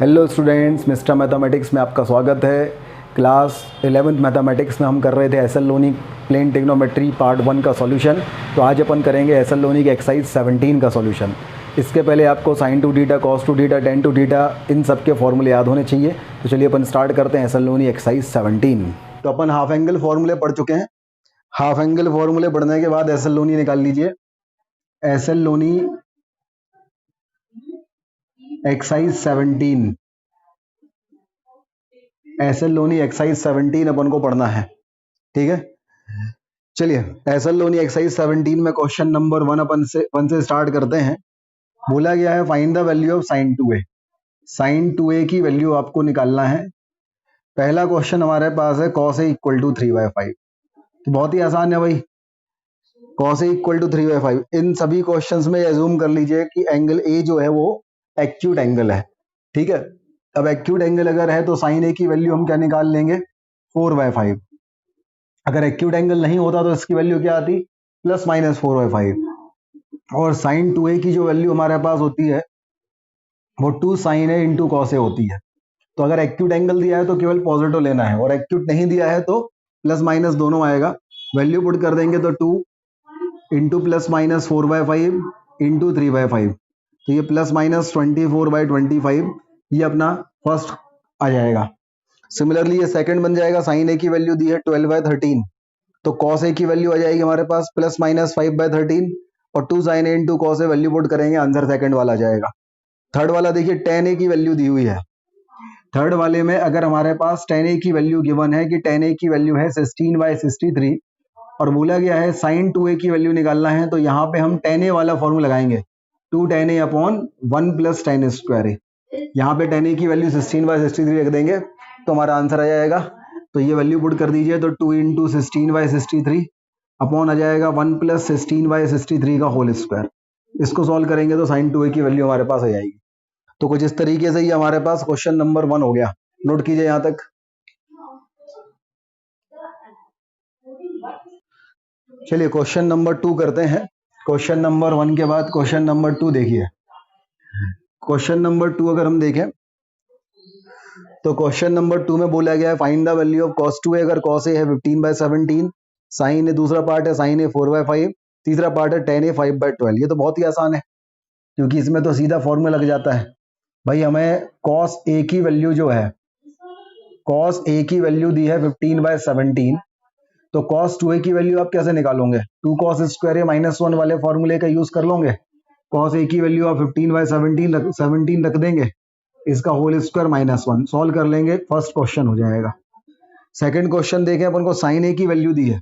Hello students, mister mathematics में आपका स्वागत है। क्लास 11th मैथमेटिक्स में हम कर रहे थे S L Loney plane trigonometry part 1 का सॉल्यूशन। तो आज अपन करेंगे एस एल लोनी की एक्सरसाइज 17 का सॉल्यूशन। इसके पहले आपको sine two theta, cos two theta, tan two theta इन सब के फॉर्मूले याद होने चाहिए। तो चलिए अपन स्टार्ट करते हैं एस एल लोनी एक्सरसाइज 17। तो अपन हाफ एंगल फॉर्मूले पढ़ चुके हैं। हाफ एंगल फॉर्मूले पढ़ने के बाद एस एल लोनी निकाल लीजिए। S L Loney exercise 17, S L Loney exercise 17 अपन को पढ़ना है। ठीक है, चलिए एस एल लोनी एक्सरसाइज 17 में क्वेश्चन नंबर 1 से स्टार्ट करते हैं। बोला गया है find the value of sine 2a। Sine 2a की वैल्यू आपको निकालना है। पहला क्वेश्चन हमारे पास है cos a इक्वल टू 3/5। तो बहुत ही आसान है भाई, cos a इक्वल टू 3/5। इन सभी क्वेश्चंस में एज्यूम कर लीजिए कि एंगल a जो है वो एक्यूट एंगल है। ठीक है, अब एक्यूट एंगल अगर है तो साइन a की वैल्यू हम क्या निकाल लेंगे, 4/5। अगर एक्यूट एंगल नहीं होता तो इसकी वैल्यू क्या आती, ±4/5। और साइन 2a की जो वैल्यू हमारे पास होती है वो 2 sin a इंटू कॉस ए होती है। तो अगर एक्यूट एंगल दिया है तो केवल पॉजिटिव लेना है, और एक्यूट नहीं दिया है तो प्लस माइनस दोनों आएगा। वैल्यू पुट कर देंगे तो 2 इंटू ±4/5 इंटू 3/5। तो ये ±24/25 ये अपना फर्स्ट आ जाएगा। सिमिलरली ये सेकंड बन जाएगा। साइन ए की वैल्यू दी है 12/13, तो कॉस ए की वैल्यू आ जाएगी हमारे पास ±5/13, और 2 sin a into cos A value put करेंगे, आंसर सेकंड वाला जाएगा। थर्ड वाला देखिए tan a की वैल्यू दी हुई है। थर्ड वाले में अगर हमारे पास tan a की वैल्यू गिवन है कि tan a की वैल्यू है 16/63, और बोला गया है sin 2a की वैल्यू निकालना है, तो यहाँ पे हम tan a वाला फॉर्मूला लगाएंगे, 2 tan a upon 1 + tan square a। यहाँ पे tan a की वैल्यू 16/63 रख देंगे तो हमारा आंसर आ जाएगा। तो ये वैल्यू पुट कर दीजिए, तो 2 इंटू 16/63 अपॉन आ जाएगा 1 + 16/63 का होल स्क्वायर। इसको सॉल्व करेंगे तो साइन 2a की वैल्यू हमारे पास आ जाएगी। तो कुछ इस तरीके से ये हमारे पास क्वेश्चन नंबर 1 हो गया। नोट कीजिए यहां तक। चलिए क्वेश्चन नंबर 2 करते हैं। क्वेश्चन नंबर 1 के बाद क्वेश्चन नंबर 2 देखिए। क्वेश्चन नंबर 2 अगर हम देखें तो क्वेश्चन नंबर 2 में बोला गया है find the value of cos 2a। अगर cos a है 15/17, साइन ए दूसरा पार्ट है, साइन ए 4/5, तीसरा पार्ट है tan a 5/12। ये तो बहुत ही आसान है क्योंकि इसमें तो सीधा फॉर्मूला लग जाता है भाई। हमें cos a की वैल्यू जो है, cos a की वैल्यू दी है 15/17, तो cos 2a की वैल्यू आप कैसे निकालोगे, 2 cos स्क्वायर a -1 वाले फॉर्मूले का यूज कर लोगे। cos a की वैल्यू आप 15/17 रख देंगे, इसका होल स्क्वायर -1 सॉल्व कर लेंगे, फर्स्ट क्वेश्चन हो जाएगा। सेकंड क्वेश्चन देखें, अपन को साइन ए की वैल्यू दी है।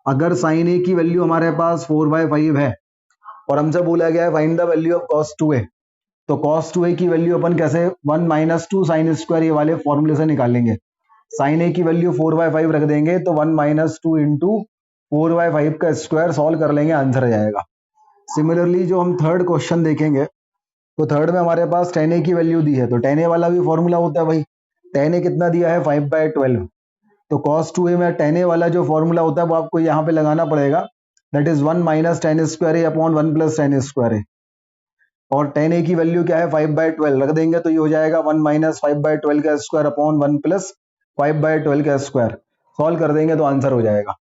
अगर साइन ए की वैल्यू हमारे पास 4/5 है और हमसे बोला गया है find the value of cos 2a, तो cos 2a की वैल्यू अपन कैसे 1 - 2 sin स्क्वायर ये वाले फॉर्मूले से निकालेंगे। साइन ए की वैल्यू 4/5 रख देंगे तो 1 - 2 इंटू 4/5 का स्क्वायर सॉल्व कर लेंगे, आंसर आ जाएगा। सिमिलरली जो हम थर्ड क्वेश्चन देखेंगे तो थर्ड में हमारे पास tan a की वैल्यू दी है, तो tan a वाला भी फॉर्मूला होता है भाई। tan a कितना दिया है 5/12, तो cos 2a में tan a वाला जो फॉर्मूला होता है वो आपको यहाँ पे लगाना पड़ेगा, that is 1 - tan square a upon 1 + tan square a। और tan a की वैल्यू क्या है 5/12 रख देंगे तो ये हो जाएगा 1 - 5/12 का स्क्वायर अपॉन 1 + 5/12 का स्क्वायर। सॉल्व कर देंगे तो आंसर हो जाएगा।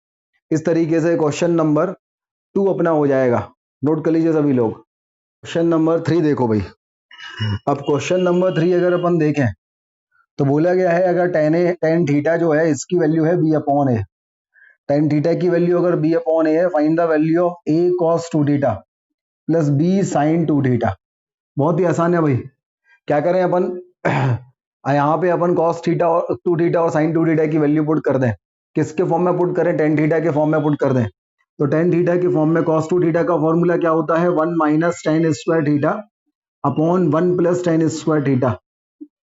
इस तरीके से क्वेश्चन नंबर 2 अपना हो जाएगा। नोट कर लीजिए सभी लोग। क्वेश्चन नंबर 3 देखो भाई। अब क्वेश्चन नंबर 3 अगर अपन देखें तो बोला गया है अगर tan थीटा जो है इसकी वैल्यू है b/a। tan थीटा की वैल्यू अगर b/a है, find the value of a cos 2 थीटा प्लस b sin 2 थीटा। बहुत ही आसान है भाई। क्या करें अपन यहाँ पे अपन cos थीटा और 2 थीटा और sin 2 थीटा की वैल्यू पुट कर दें। किसके फॉर्म में पुट करें, tan थीटा के फॉर्म में पुट कर दें। तो tan थीटा के फॉर्म में cos 2 थीटा का फॉर्मूला क्या होता है, 1 - tan square theta upon 1 + tan square theta.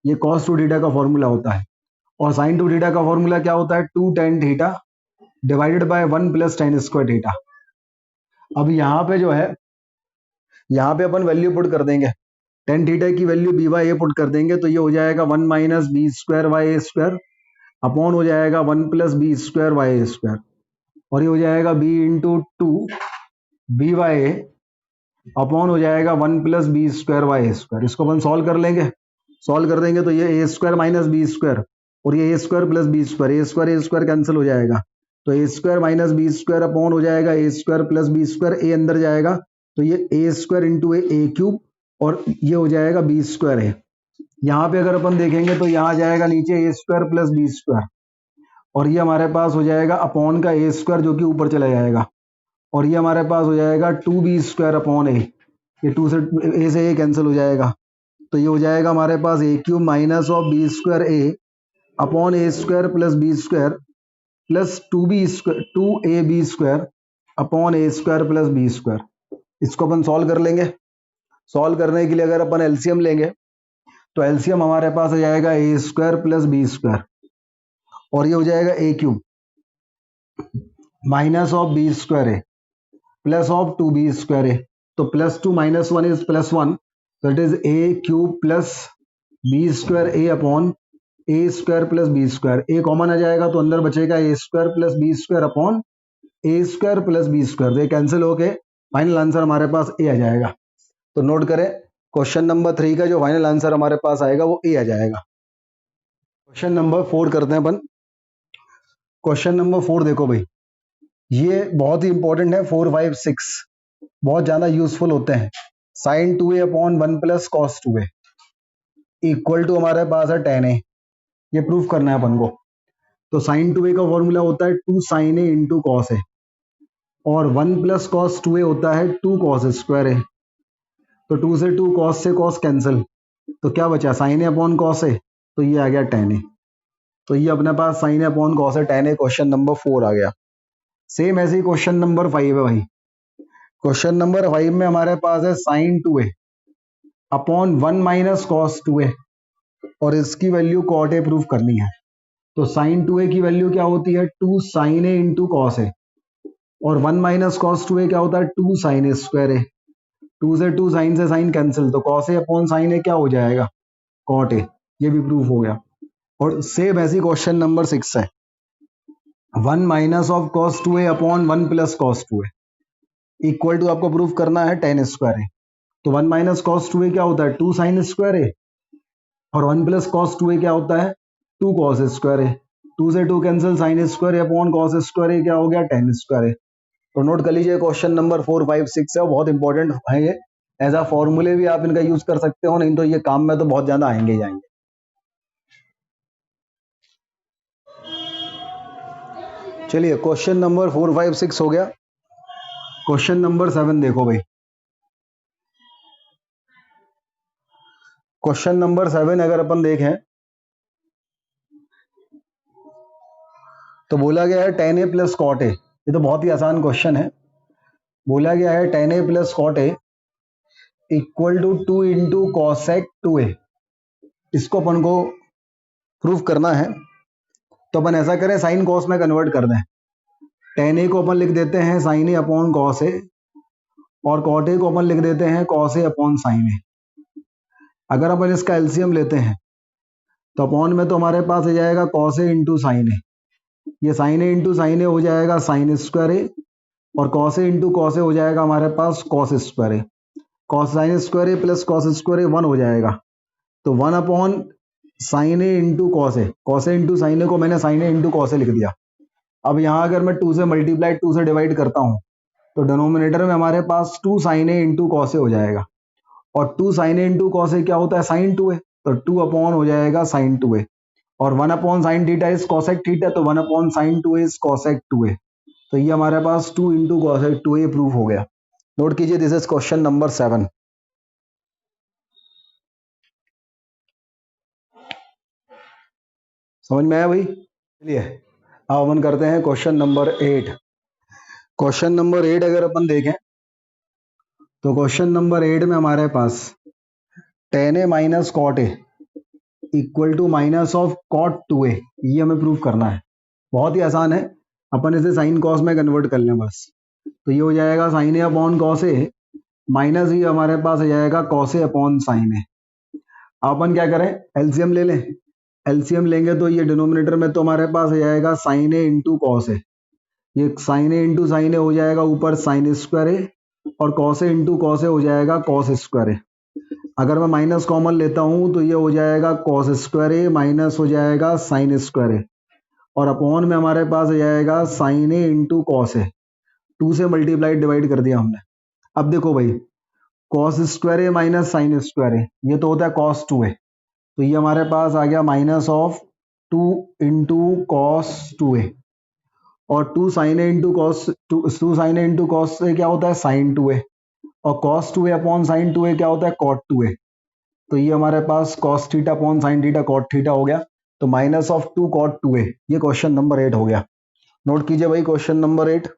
ये cos 2 थीटा का फॉर्मूला होता है। और sin 2 थीटा का फॉर्मूला क्या होता है, 2 tan theta divided by 1 + tan square theta. अब यहाँ पे जो है, यहाँ पे अपन वैल्यू पुट कर देंगे। tan थीटा की वैल्यू b/a पुट कर देंगे तो ये हो जाएगा 1 - b² अपॉन हो जाएगा 1 + b² और ये हो जाएगा b इंटू 2 b/a अपॉन हो जाएगा 1 + b²। इसको अपन सॉल्व कर लेंगे सॉल्व कर देंगे तो ये a square minus b square और ये a square plus B square, a square cancel हो जाएगा, तो ए square minus b square upon हो जाएगा ए square plus B square, a अंदर जाएगा तो ये a square into a cube और ये हो जाएगा बी स्क्वायर है। यहाँ पे अगर अपन देखेंगे तो यहाँ जाएगा नीचे ए स्क्वायर प्लस बी स्क्वायर और ये हमारे पास हो जाएगा अपॉन का ए स्क्वायर जो कि ऊपर चला जाएगा और ये हमारे पास हो जाएगा 2b स्क्वायर अपॉन ए, ये 2 से ए से ए कैंसिल हो जाएगा तो ये हो जाएगा हमारे पास a cube minus of b square a upon a square plus B square plus 2ab square upon a square plus B square. इसको अपन सॉल्व कर लेंगे। सॉल्व करने के लिए अगर अपन एलसीएम लेंगे तो एलसीएम हमारे पास आ जाएगा ए स्क्वायर प्लस बी स्क्वायर और ये हो जाएगा a cube minus of b square A plus of 2b square ए, तो प्लस 2 माइनस 1 इज प्लस 1, तो it is a cube plus B square a upon a square plus B square. A common आ जाएगा तो अंदर बचेगा a square plus B square upon a square plus B square, तो ये cancel होके final answer हमारे पास ए आ जाएगा। तो नोट करें क्वेश्चन नंबर 3 का जो फाइनल आंसर हमारे पास आएगा वो ए आ जाएगा। क्वेश्चन नंबर 4 करते हैं अपन। क्वेश्चन नंबर 4 देखो भाई, ये बहुत ही इंपॉर्टेंट है, 4, 5, 6 बहुत ज्यादा यूजफुल होते हैं। Sine 2a upon 1 plus cos 2a equal to हमारे पास है tan a, ये प्रूफ करना है अपन को। तो साइन 2a का फॉर्मूला होता है 2 sin a इंटू कॉस ए और 1 प्लस कॉस 2a होता है 2 कॉस स्क्वायर ए, तो 2 से 2 कॉस से कॉस कैंसिल, तो क्या बचा साइन ए अपॉन कॉस ए, तो ये आ गया tan a, तो ये अपने पास sine A upon cos a tan a question number 4 आ गया। सेम ऐसे ही क्वेश्चन नंबर 5 है भाई। क्वेश्चन नंबर 5 में हमारे पास है sign 2a upon 1 minus cos 2a और इसकी वैल्यू कॉट ए प्रूफ करनी है। तो साइन 2a की वैल्यू क्या होती है 2 साइन ए इंटू कॉस ए और 1 माइनस कॉस 2a क्या होता है 2 साइन ए स्क्वायर ए, 2 से 2 साइन से साइन कैंसिल, तो कॉस ए अपॉन साइन ए क्या हो जाएगा कॉट ए, ये भी प्रूफ हो गया। और सेम ऐसी क्वेश्चन नंबर 6 है, 1 minus of cos 2a upon 1 plus cos 2a equal to आपको प्रूफ करना है tan स्क्वायर ए। तो 1 माइनस कॉस 2a क्या होता है 2 साइन स्क्वायर ए और 1 प्लस कॉस 2a क्या होता है 2 कॉस स्क्वायर ए, 2 से 2 cancel, sign square a upon cos square ए क्या हो गया tan स्क्वायर ए। तो नोट कर लीजिए क्वेश्चन नंबर 4, 5, 6 है, बहुत इंपॉर्टेंट है ये। एज आ फॉर्मूले भी आप इनका यूज कर सकते हो, नहीं तो ये काम में तो बहुत ज्यादा आएंगे ही आएंगे। चलिए क्वेश्चन नंबर 4, 5, 6 हो गया। क्वेश्चन नंबर 7 देखो भाई। क्वेश्चन नंबर 7 अगर अपन देखें तो बोला गया है tan a plus cot a, ये तो बहुत ही आसान क्वेश्चन है। बोला गया है tan a plus cot a equal to 2 into cosec 2a, इसको अपन को प्रूफ करना है। तो अपन ऐसा करें साइन कॉस में कन्वर्ट कर दें, tan a को अपन लिख देते हैं साइन ए अपॉन कॉस ए और कॉट ए को अपन लिख देते हैं कॉस ए अपॉन साइन ए। अगर अपन इसका एलसीएम लेते हैं तो अपॉन में तो हमारे पास आ जाएगा कॉस ए इंटू साइन ए, ये साइन ए इंटू साइन ए हो जाएगा साइन स्क्वायर ए और कॉस ए इंटू कॉस ए हो जाएगा हमारे पास कॉस स्क्वायर ए, कॉस साइन स्क्वायर ए प्लस कॉस स्क्वायर ए 1 हो जाएगा, तो 1 अपॉन साइन ए इंटू कॉस ए इंटू साइन ए को मैंने साइन ए इंटू कॉस ए लिख दिया। अब यहाँ अगर मैं 2 से मल्टीप्लाई 2 से डिवाइड करता हूँ तो डिनोमिनेटर में हमारे पास 2 साइन ए इंटू कॉस ए हो जाएगा और 2 साइन ए इंटू कॉस ए क्या होता है साइन 2a, तो 2 अपॉन हो जाएगा साइन 2a और 1 upon sine theta is cosec theta, तो 1 upon sine 2a is cosec 2a, तो ये हमारे पास 2 इंटू कॉसेक 2a प्रूफ हो गया। नोट कीजिए दिस इज क्वेश्चन नंबर 7। समझ में आया भाई? चलिए अब अपन करते हैं क्वेश्चन नंबर 8। क्वेश्चन नंबर 8 अगर अपन देखें तो क्वेश्चन नंबर 8 में हमारे पास tan a minus cot a equal to minus of cot 2a, ये हमें प्रूफ करना है। बहुत ही आसान है, अपन इसे साइन कॉस में कन्वर्ट कर लें बस, तो ये हो जाएगा साइन ए अपॉन कॉस ए माइनस ही हमारे पास आ जाएगा कॉस ए अपॉन साइन ए। अपन क्या करें एलसीएम ले लें, एलसीएम लेंगे तो ये डिनोमिनेटर में तो हमारे पास आ जाएगा साइन ए इंटू कॉस ए, ये साइन ए इंटू साइन ए हो जाएगा ऊपर साइन स्क्वायर ए और कॉस ए इंटू कॉस ए हो जाएगा कॉस स्क्वायर ए। अगर मैं माइनस कॉमन लेता हूं तो ये हो जाएगा कॉस स्क्वायर ए माइनस हो जाएगा साइन स्क्वायर ए, और अपॉन में हमारे पास हो जाएगा साइन ए इंटू कॉस ए। 2 से मल्टीप्लाइड डिवाइड कर दिया हमने। अब देखो भाई, cos square A minus sine square A, ये तो होता है कॉस 2a, तो ये हमारे पास आ गया minus of 2 into cos 2a, और 2 साइन ए इंटू कॉस 2 साइन ए इंटू कॉस ए क्या होता है साइन 2a, और cos 2a upon sine 2a क्या होता है कॉट 2a। तो ये हमारे पास cos theta upon sine theta cot theta हो गया, तो माइनस ऑफ 2 कॉट 2a। ये क्वेश्चन नंबर 8 हो गया। नोट कीजिए भाई क्वेश्चन नंबर 8।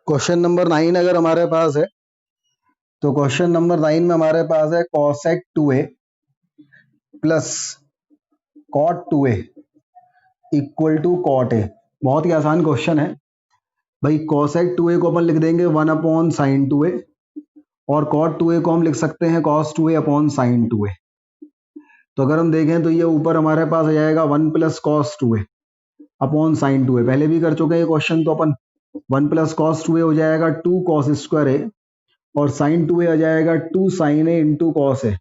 क्वेश्चन नंबर 9 अगर हमारे पास है तो क्वेश्चन नंबर 9 में हमारे पास है cosec 2a plus cot 2a equal to cot a. बहुत ही आसान क्वेश्चन है भाई। कॉसेक 2a को अपन लिख देंगे 1 अपॉन साइन 2a, और कॉट 2a को हम लिख सकते हैं cos 2a upon sine 2a। तो अगर हम देखें तो ये ऊपर हमारे पास आ जाएगा 1 plus cos 2a upon sine 2a। पहले भी कर चुके हैं ये क्वेश्चन, तो अपन 1 प्लस कॉस 2a हो जाएगा 2 कॉस स्क्वायर ए, और साइन 2a आ जाएगा 2 साइन ए इंटू कॉस ए।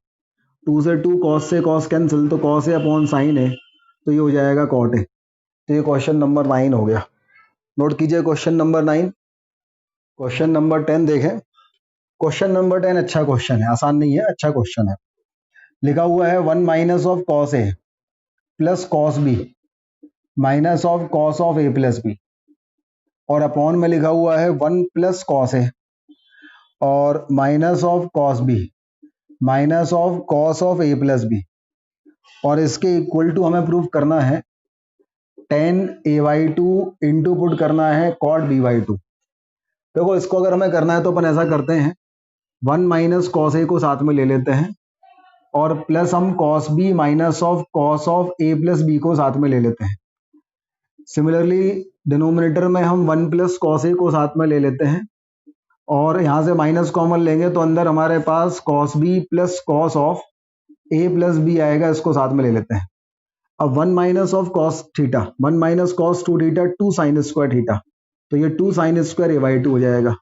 2 से 2 कॉस से कॉस कैंसिल, तो कॉस ए अपॉन साइन ए, तो ये हो जाएगा कॉट ए। तो ये क्वेश्चन नंबर 9 हो गया। नोट कीजिए क्वेश्चन नंबर 9। क्वेश्चन नंबर 10 देखें। क्वेश्चन नंबर 10 अच्छा क्वेश्चन है, आसान नहीं है, अच्छा क्वेश्चन है। लिखा हुआ है 1 minus of cos A plus cos B minus of cos of A plus B, और अपॉन में लिखा हुआ है 1 प्लस कॉस ए और minus of cos B minus of cos of A plus B, और इसके इक्वल टू हमें प्रूफ करना है tan a/2 इंटू पुट करना है cot b/2। देखो इसको अगर हमें करना है तो अपन ऐसा करते हैं, 1 माइनस कॉस ए को साथ में ले लेते हैं, और प्लस हम cos B minus of cos of A plus b को साथ में ले लेते हैं। सिमिलरली डिनोमिनेटर में हम 1 प्लस कॉस ए को साथ में ले लेते हैं, और यहाँ से माइनस कॉमन लेंगे तो अंदर हमारे पास cos B plus cos of A plus b आएगा, इसको साथ में ले लेते हैं। अब 1 minus of cos theta 1 minus cos 2 theta 2 sine square theta, तो ये 2 साइन स्क्वायर a/2 हो जाएगा,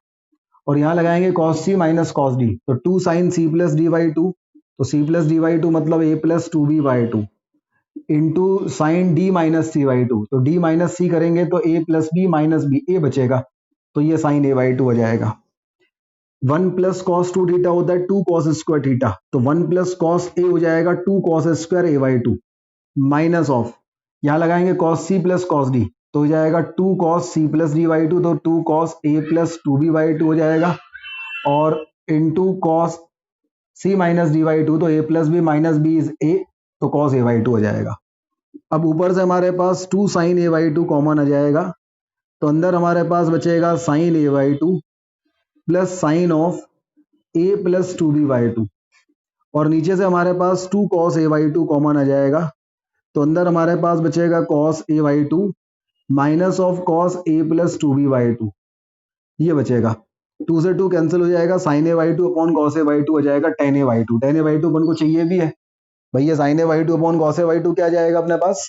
और यहाँ लगाएंगे कॉस सी माइनस कॉस डी, तो 2 साइन सी प्लस डी/2, तो सी प्लस डी/2 मतलब a plus 2b/2 into sine d minus सी/2, तो डी माइनस सी करेंगे तो a plus B minus B, a बचेगा, तो ये साइन a/2 हो जाएगा। 1 प्लस कॉस 2 थीटा होता है 2 कॉस स्क्वायर थीटा, तो 1 प्लस कॉस ए हो जाएगा 2 cos square a/2 minus of, यहाँ लगाएंगे cos c plus cos d, तो हो जाएगा 2 कॉस सी प्लस डी/2, तो 2 कॉस ए प्लस 2b/2 हो जाएगा, और इंटू कॉस सी माइनस डी/2, तो a plus B minus b is a, तो कॉस a/2 हो जाएगा। अब ऊपर से हमारे पास 2 साइन a/2 कॉमन आ जाएगा, तो अंदर हमारे पास बचेगा sine a/2 plus sine of a plus 2b/2, और नीचे से हमारे पास 2 कॉस a/2 कॉमन आ जाएगा, तो अंदर हमारे पास बचेगा cos a/2 minus of cos a plus 2b/2, ये बचेगा। 2 से 2 कैंसिल हो जाएगा, sign a/2 upon cos a/2 हो जाएगा tan a/2। tan a/2 अपन को चाहिए भी है भैया, sign a/2 upon cos a/2 क्या जाएगा अपने पास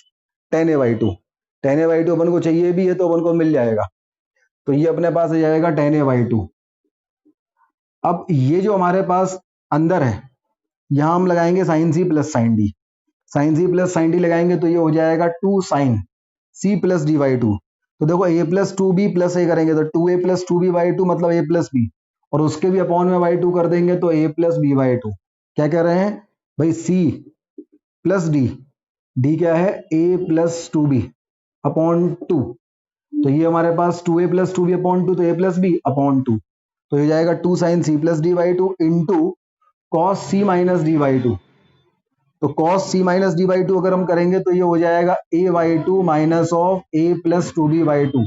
tan a/2। tan a/2 अपन को चाहिए भी है तो अपन को मिल जाएगा, तो ये अपने पास आ जाएगा tan a/2। अब ये जो हमारे पास अंदर है, यहाँ हम लगाएंगे साइन सी प्लस साइन डी, साइन सी प्लस साइन डी लगाएंगे तो ये हो जाएगा 2 साइन सी प्लस डी/2। तो देखो a प्लस 2b प्लस ए करेंगे तो 2a प्लस 2b/2 मतलब a प्लस बी, और उसके भी अपॉन में y2 कर देंगे तो a प्लस b/2। क्या कह रहे हैं भाई, c प्लस डी, डी क्या है a प्लस 2b अपॉन 2, तो ये हमारे पास 2a प्लस 2b अपॉन 2, तो a प्लस b अपॉन 2, तो ये जाएगा 2 साइन सी प्लस डी/2 इंटू कॉस सी माइनस डी/2। तो कॉस सी माइनस डी/2 अगर हम करेंगे तो ये हो जाएगा a/2 minus of a plus 2b/2,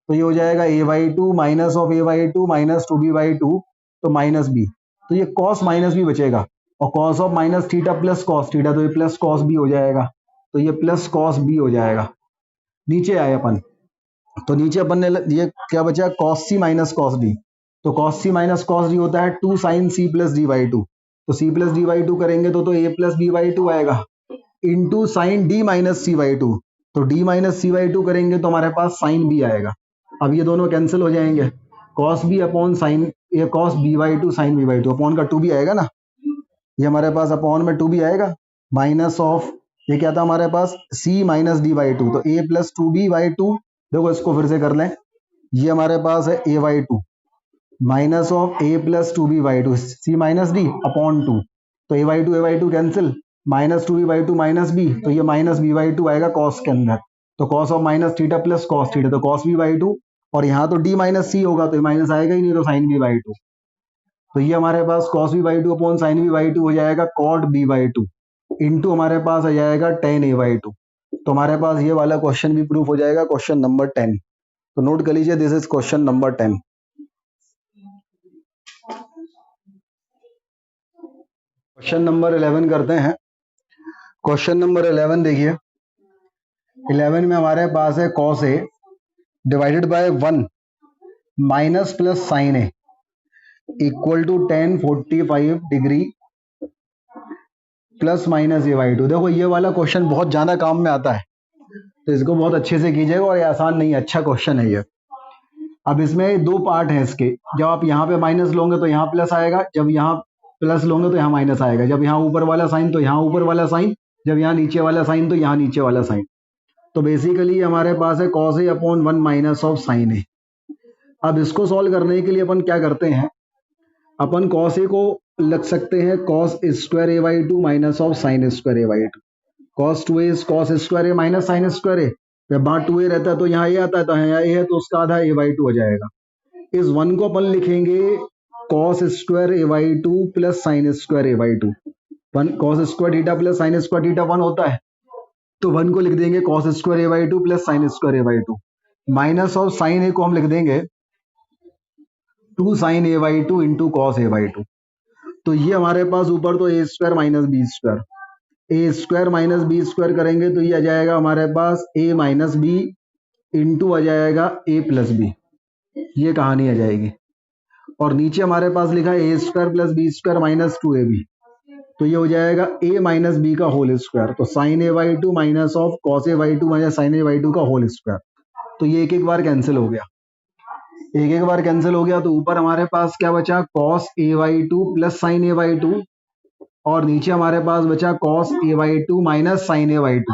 तो ये हो जाएगा a/2 minus of a/2 minus 2b/2, तो माइनस b, तो ये कॉस माइनस b बचेगा, और cos of minus theta plus cos theta, तो ये प्लस कॉस b हो जाएगा, तो ये प्लस कॉस b हो जाएगा। नीचे आए अपन, तो नीचे अपन ने ये क्या बचा कॉस सी माइनस कॉस डी, तो कॉस सी माइनस कॉस डी होता है 2 साइन सी प्लस डी/2, तो c प्लस डी/2 करेंगे तो a प्लस b/2 आएगा, into sine d minus c/2, तो d माइनस c/2 करेंगे तो हमारे पास साइन b आएगा। अब ये दोनों कैंसिल हो जाएंगे, कॉस b अपॉन साइन ये cos b by two sine b by two, upon का टू भी आएगा ना, ये हमारे पास अपॉन में टू भी आएगा, माइनस ऑफ ये क्या था हमारे पास c minus D by two, तो a plus two b by two, देखो इसको फिर से कर लें, ये हमारे पास है a by two minus of A plus two b by two, c minus d upon two, तो a by two cancel, minus two b by two minus b, तो ये माइनस बी बाई टू आएगा cos के अंदर, तो cos of minus theta plus cos theta, तो cos b by two, और यहाँ तो डी माइनस सी होगा तो ये माइनस आएगा ही नहीं, तो साइन बी बाई टू, तो ये हमारे पास cos b by two upon sine b by two हो जाएगा cot b by two, into हमारे पास आ जाएगा टेन ए बाई टू, तो हमारे पास ये वाला क्वेश्चन भी प्रूफ हो जाएगा, क्वेश्चन नंबर 10। तो नोट कर लीजिए, this is question number 10। Question number 11 करते हैं। क्वेश्चन नंबर 11 देखिए, 11 में हमारे पास है cos a divided by 1 minus plus sine A equal to 1045 degree plus minus a by two. देखो ये वाला क्वेश्चन बहुत ज्यादा काम में आता है, तो इसको बहुत अच्छे से कीजिएगा, और ये आसान नहीं है, अच्छा क्वेश्चन है ये। अब इसमें दो पार्ट हैं इसके, जब आप यहाँ पे माइनस लोगे तो यहाँ प्लस आएगा, जब यहाँ प्लस लोगे तो यहाँ माइनस आएगा, जब यहाँ ऊपर वाला साइन तो यहाँ ऊपर वाला साइन, जब यहाँ नीचे वाला साइन तो यहाँ नीचे वाला साइन। तो बेसिकली हमारे पास है cos A upon 1 minus of sine a. अब इसको सॉल्व करने के लिए अपन क्या करते हैं, अपन कॉस ए को लग सकते हैं cos square A by two minus of sine square A by two, cos two a cos square A minus sine square a, जब वहां टू ए रहता है तो यहाँ ए आता है, तो यहाँ ए है तो उसका आधा ए बाई टू हो जाएगा। इस वन को अपन लिखेंगे cos square A by two plus sine square A by two, one cos square theta plus sine square theta one होता है, तो वन को लिख देंगे cos square A by two plus sine square A by two, minus of sine ए को हम लिख देंगे two sine A by two into cos A by two. तो ये हमारे पास ऊपर तो ए square minus b square, a square minus b square करेंगे तो ये आ जाएगा हमारे पास ए माइनस बी इंटू आ जाएगा ए प्लस बी, ये कहानी आ जाएगी। और नीचे हमारे पास लिखा है a square plus B square minus two a B, तो ये हो जाएगा ए माइनस बी का होल स्क्वायर, तो sine A by two minus of cos A by two minus sine A by two का होल स्क्वायर। तो ये एक एक बार कैंसिल हो गया, एक एक बार कैंसिल हो गया, तो ऊपर हमारे पास क्या बचा cos A by two plus sine A by two, और नीचे हमारे पास बचा cos A by two minus sine A by two.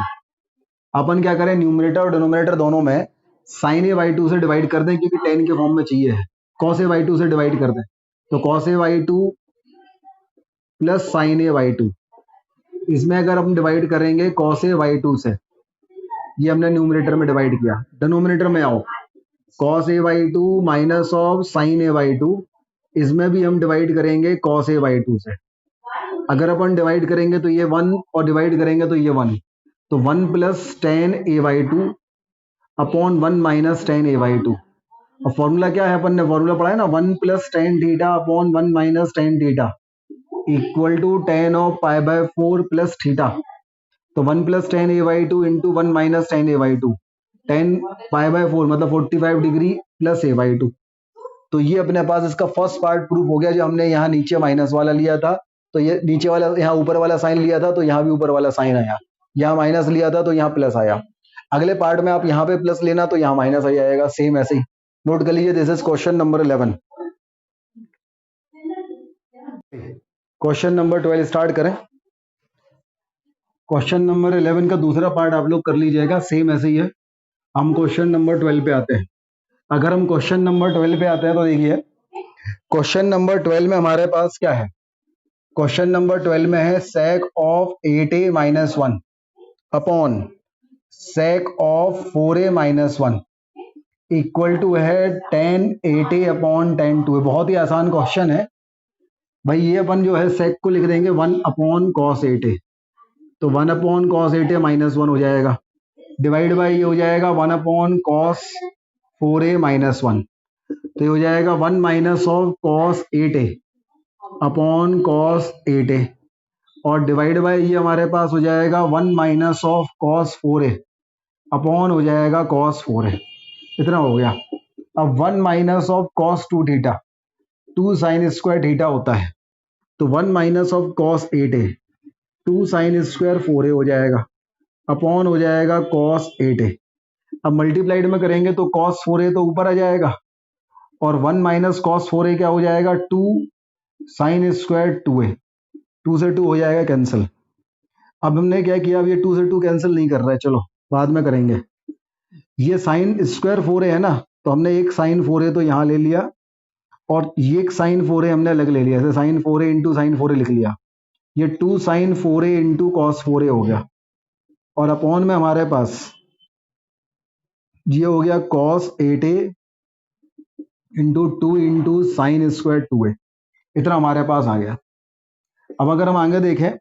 अपन क्या करें, न्यूमरेटर और डिनोमिनेटर दोनों में साइन ए बाई टू से डिवाइड कर दें, क्योंकि 10 के फॉर्म में चाहिए है, कॉस ए बाई टू से डिवाइड कर दें, तो cos A by two plus sine A by two, इसमें अगर हम डिवाइड करेंगे कॉस ए बाई टू से, ये हमने न्यूमरेटर में डिवाइड किया, डिनोमिनेटर में आओ cos A by two minus of sine A by two, इसमें भी हम डिवाइड करेंगे कॉस ए बाई टू से, अगर अपन डिवाइड करेंगे तो ये 1 और डिवाइड करेंगे तो ये 1, तो 1 plus tan a by two upon 1 minus tan a by two. और फॉर्मूला क्या है, अपन ने फॉर्मूला पढ़ा है ना, 1 plus tan theta upon 1 minus tan theta equal to tan of pi by 4 plus theta. तो 1 plus tan a by two into 1 minus tan a by two, 10 pi by 4 मतलब 45 degree plus a by two. तो ये अपने पास इसका first part proof हो गया, जो हमने यहाँ नीचे माइनस वाला लिया था तो ये नीचे वाला, यहाँ ऊपर वाला साइन लिया था तो यहाँ भी ऊपर वाला साइन आया, यहाँ माइनस लिया था तो यहाँ प्लस आया। अगले पार्ट में आप यहाँ पे प्लस लेना तो यहाँ माइनस आ जाएगा, सेम ऐसे ही नोट कर लीजिए। This is question number 11। Question number 12 start करें। क्वेश्चन नंबर 11 का दूसरा पार्ट आप लोग कर लीजिएगा, सेम ऐसे ही है। हम क्वेश्चन नंबर 12 पे आते हैं। अगर हम क्वेश्चन नंबर 12 पे आते हैं तो देखिए, क्वेश्चन नंबर 12 में हमारे पास क्या है, क्वेश्चन नंबर 12 में है सेक ऑफ 8a माइनस 1 अपॉन sec of 4a minus 1 equal to है 10 8a अपॉन 10 2a। बहुत ही आसान क्वेश्चन है भाई। ये अपन जो है सेक को लिख देंगे 1 अपॉन कॉस 8a, तो 1 अपॉन कॉस 8a माइनस 1 हो जाएगा, डिवाइड बाई ये हो जाएगा 1 अपॉन कॉस 4a माइनस 1, तो ये हो जाएगा 1 minus of cos 8a upon cos 8a, और डिवाइड बाई ये हमारे पास हो जाएगा 1 minus of cos 4a upon हो जाएगा कॉस 4a। इतना हो गया। अब 1 minus of cos 2 theta, 2 sine square theta होता है, तो 1 minus of cos 8a 2 sine square 4a हो जाएगा अपॉन हो जाएगा कॉस 8a। अब मल्टीप्लाइड में करेंगे तो कॉस 4a तो ऊपर आ जाएगा और 1 माइनस कॉस 4a क्या हो जाएगा, 2 साइन स्क्वायर 2a, 2 से 2 हो जाएगा कैंसिल। अब हमने क्या किया, अब ये 2 से 2 कैंसिल नहीं कर रहा है, चलो बाद में करेंगे। ये साइन स्क्वायर 4a है ना, तो हमने एक साइन 4a तो यहाँ ले लिया, और ये एक साइन 4a हमने अलग ले लिया, जैसे sign 4a into sine 4a लिख लिया। ये 2 sine 4a into cos 4a हो गया, और अपॉन में हमारे पास ये हो गया cos 8a into 2 into sine square 2a, इतना हमारे पास आ गया। अब अगर हम आगे देखें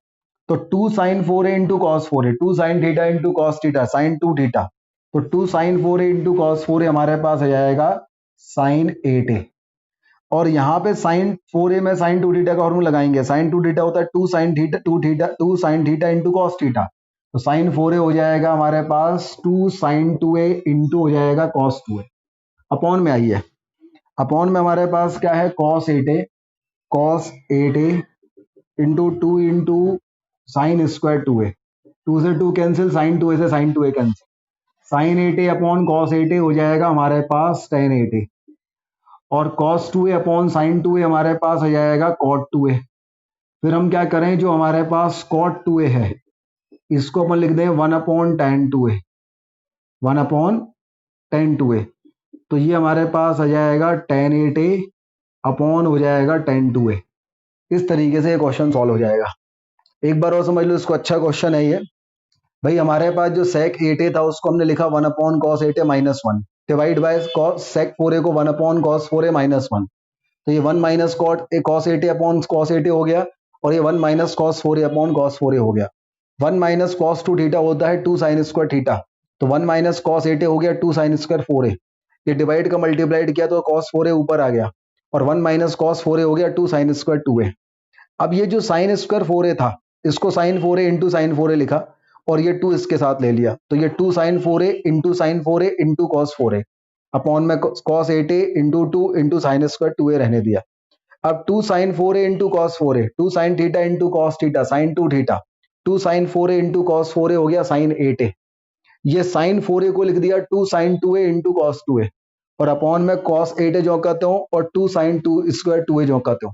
तो 2 sine 4a into cos 4a, 2 sine theta into cos theta, sine 2 theta, तो 2 sine 4a into cos 4a हमारे पास आ जाएगा साइन 8a। और यहाँ पे साइन 4a में साइन 2 थीटा का फॉर्मूला लगाएंगे, साइन 2 थीटा होता है 2 sine theta 2 theta 2 sine theta into cos theta, तो साइन 4a हो जाएगा हमारे पास 2 साइन 2a इंटू हो जाएगा कॉस 2a। अपॉन में आइए, अपॉन में हमारे पास क्या है, cos 8a, cos 8a into 2 into sine square 2a, 2 से 2 कैंसिल, साइन 2a से sine 2a cancel, sine 8a upon cos 8a हो जाएगा हमारे पास टेन 8a, और cos 2a upon sine 2a हमारे पास आ जाएगा cot 2a। फिर हम क्या करें, जो हमारे पास cot 2a है इसको अपन लिख दें 1 upon ten 2a, 1 upon ten 2a, तो ये हमारे पास आ जाएगा टेन 8a अपॉन हो जाएगा टेन 2a। इस तरीके से ये क्वेश्चन सॉल्व हो जाएगा। एक बार और समझ लो इसको, अच्छा क्वेश्चन है ये। भाई हमारे पास जो sec 8a था उसको हमने लिखा 1 upon cos 8a minus 1, divide by sec 4a को 1 अपॉन कॉस 4a माइनस 1, तो ये 1 minus cos 8a upon cos 8a हो गया, और ये 1 minus cos 4a upon cos 4a हो गया। 1 माइनस कॉस 2 थीटा होता है 2 साइन स्क्वायर थीटा, तो 1 माइनस कॉस 8a हो गया 2 साइन स्क्वायर 4a, ये डिवाइड का मल्टीप्लाइड किया तो कॉस 4a ऊपर आ गया, और 1 माइनस कॉस 4a हो गया 2 साइन स्क्वायर 2a। अब ये जो साइन स्क्वायर 4a था इसको sign 4a into sine 4a लिखा, और ये 2 इसके साथ ले लिया, तो ये 2 sine 4a into sine 4a into cos 4a upon में cos 8a into 2 into sine square 2a रहने दिया। अब 2 sine 4a into cos 4a, 2 sine theta into cos theta, sine 2 theta, 2 sine 4a into cos 4a हो गया sign 8a। ये sign 4a को लिख दिया 2 sign 2a into cos 2a, और अपॉन में कॉस 8a जो कहते हो, और 2 साइन 2 स्क्वायर 2a जो कहते हो,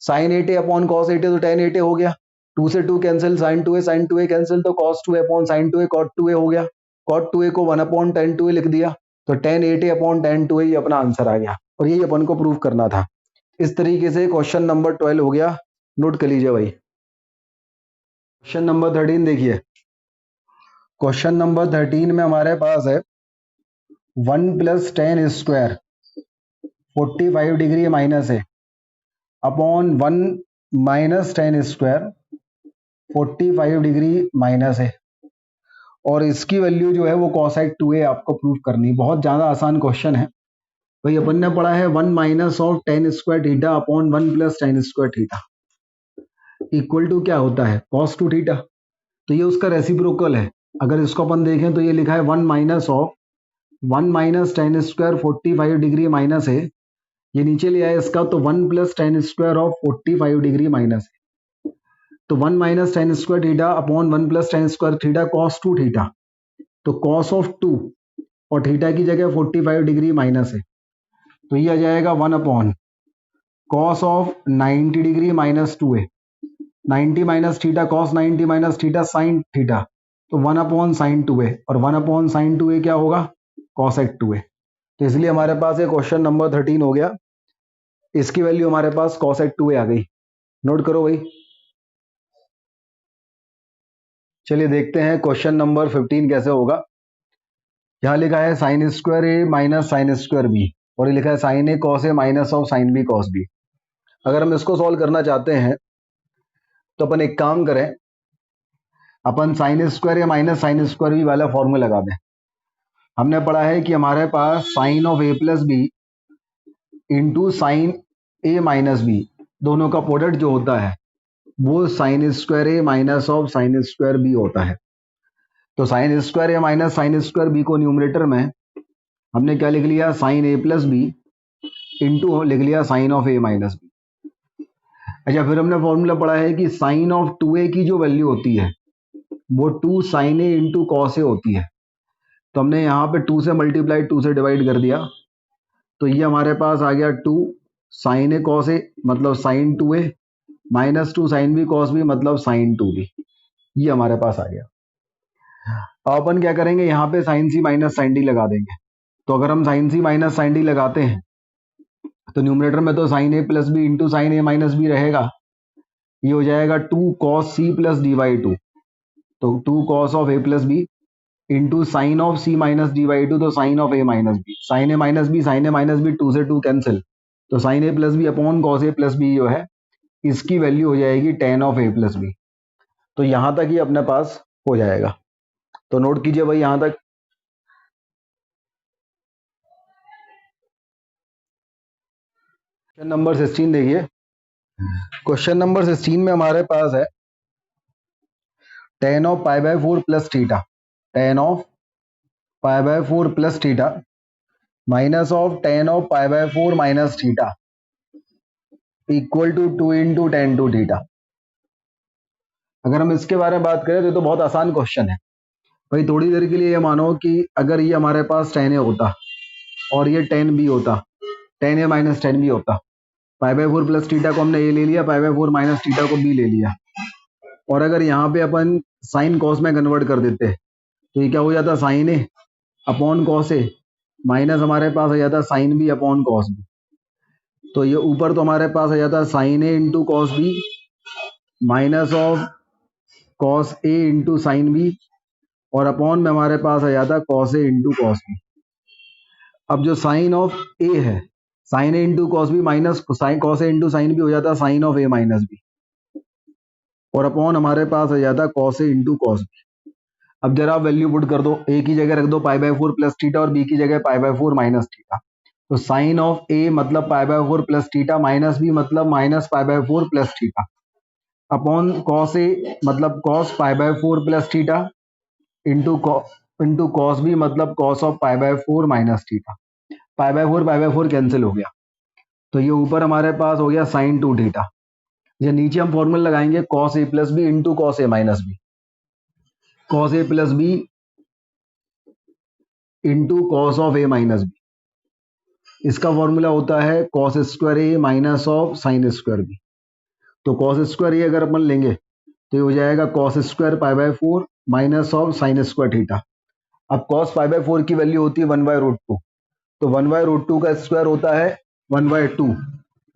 sign 8a upon cos 8a तो टेन 8a हो गया, 2 से 2 कैंसिल, साइन 2a कैंसिल, तो cos 2a upon sine 2a cot 2a हो गया, कॉट 2a को 1 अपॉन टेन 2a लिख दिया, तो ten 8a upon ten 2a ये अपना आंसर आ गया, और यही अपन को प्रूव करना था। इस तरीके से क्वेश्चन नंबर 12 हो गया, नोट कर लीजिए भाई। क्वेश्चन नंबर 13 देखिए, क्वेश्चन नंबर 13 में हमारे पास है 1 plus tan square 45 degree minus है upon 1 minus tan square 45 degree minus है, और इसकी वैल्यू जो है वो कॉसेक 2a आपको प्रूव करनी। बहुत ज़्यादा आसान क्वेश्चन है भाई। अपन ने पढ़ा है 1 minus of tan square theta upon 1 plus tan square theta equal to क्या होता है, कॉस 2 थीटा, तो ये उसका रेसिप्रोकल है। अगर इसको अपन देखें तो ये लिखा है 1 minus of 1 minus tan square 45 degree minus है, ये नीचे ले आया इसका, तो 1 plus tan square of 45 degree minus है, तो 1 minus tan square theta upon 1 plus tan square theta cos 2 theta, तो कॉस ऑफ 2 और थीटा की जगह 45 डिग्री माइनस है, तो ये आ जाएगा 1 upon cos of 90 degree minus 2a, 90 minus theta cos 90 minus theta sine theta, तो 1 अपॉन साइन 2a, और 1 अपॉन साइन 2a क्या होगा, कॉसेक 2a। तो इसलिए हमारे पास ये क्वेश्चन नंबर 13 हो गया, इसकी वैल्यू हमारे पास कॉसेक 2a आ गई। नोट करो भाई। चलिए देखते हैं क्वेश्चन नंबर 15 कैसे होगा। यहाँ लिखा है साइन स्क्वायर ए माइनस साइन स्क्वायर बी, और ये लिखा है sine a cos A minus of sine B cos b. अगर हम इसको सॉल्व करना चाहते हैं तो अपन एक काम करें, अपन साइन स्क्वायर या माइनस साइन स्क्वायर बी वाला फॉर्मूला लगा दें। हमने पढ़ा है कि हमारे पास sine of A plus B into sine A minus b, दोनों का प्रोडक्ट जो होता है वो sine square A minus of sine square b होता है। तो साइन स्क्वायर ए माइनस साइन स्क्वायर बी को न्यूमरेटर में हमने क्या लिख लिया, साइन ए प्लस बी इंटू लिख लिया sine of A minus b. अच्छा, फिर हमने फॉर्मूला पढ़ा है कि साइन ऑफ 2a की जो वैल्यू होती है वो 2 साइन ए इंटू कॉस ए होती है, तो हमने यहाँ पे 2 से मल्टीप्लाई 2 से डिवाइड कर दिया, तो ये हमारे पास आ गया 2 साइन ए कॉस ए मतलब sine 2a minus 2 sine B cos b मतलब साइन 2b। ये हमारे पास आ गया। अब अपन क्या करेंगे, यहाँ पे साइन सी माइनस साइन डी लगा देंगे। तो अगर हम साइन सी माइनस साइन डी लगाते हैं तो न्यूमरेटर में तो साइन ए प्लस बी इंटू साइन ए माइनस बी रहेगा। ये हो जाएगा 2 cos c plus D by two. तो 2 cos of A plus B into sine of C minus D by two, तो sine of A minus b, sine A minus b sine A minus B 2 से 2 cancel, तो sine ए plus B upon cos ए plus B जो है इसकी value हो जाएगी tan of A plus B. तो यहां तक ही अपने पास हो जाएगा। तो नोट कीजिए भाई यहां तक। क्वेश्चन नंबर 16 देखिए। क्वेश्चन नंबर 16 में हमारे पास है tan of pi by 4 plus theta, tan of pi by 4 plus theta minus of tan of pi by 4 minus theta equal to 2 into tan two theta. अगर हम इसके बारे में बात करें तो ये तो बहुत आसान क्वेश्चन है भाई। थोड़ी देर के लिए ये मानो कि अगर ये हमारे पास टेन ए होता और ये टेन बी होता, टेन ए माइनस टेन बी होता, पाई बाय 4 प्लस थीटा को हमने ए ले लिया, पाई बाय 4 माइनस थीटा को बी ले लिया, और अगर यहाँ पे अपन साइन कॉस में कन्वर्ट कर देते तो ये क्या हो जाता, साइन ए अपॉन कॉस ए माइनस हमारे पास आ जाता sine B upon cos B. तो ये ऊपर तो हमारे पास आ जाता sine A into cos B minus of cos A into sine B, और अपॉन में हमारे पास आ जाता कॉस ए इंटू कॉस बी। अब जो साइन ऑफ ए है, साइन ए into cos B minus sine cos ए इंटू साइन बी हो जाता sine of A minus b, और अपॉन हमारे पास आ जाता कॉस ए इंटू कॉस बी। अब जरा आप वैल्यू पुट कर दो, ए की जगह रख दो पाई बाय 4 प्लस थीटा और बी की जगह पाई बाय 4 माइनस थीटा। तो साइन ऑफ ए मतलब pi by 4 plus theta minus B मतलब minus pi by 4 plus theta upon cos a मतलब cos pi by 4 plus theta into cos b मतलब cos of pi by 4 minus theta. Pi by 4 cancel हो गया, तो ये ऊपर हमारे पास हो गया साइन 2 थीटा। ये नीचे हम फॉर्मूला लगाएंगे cos A plus B into cos A minus B, cos A plus B into cos of A minus B. इसका फॉर्मूला होता है cos square A minus of sine square B. तो cos square A अगर अपन लेंगे तो ये हो जाएगा cos square pi by 4 minus of sine square theta. अब कॉस पाई बाय 4 की वैल्यू होती है 1 बाय रूट 2, तो 1 बाय रूट 2 का स्क्वायर होता है 1 बाय 2।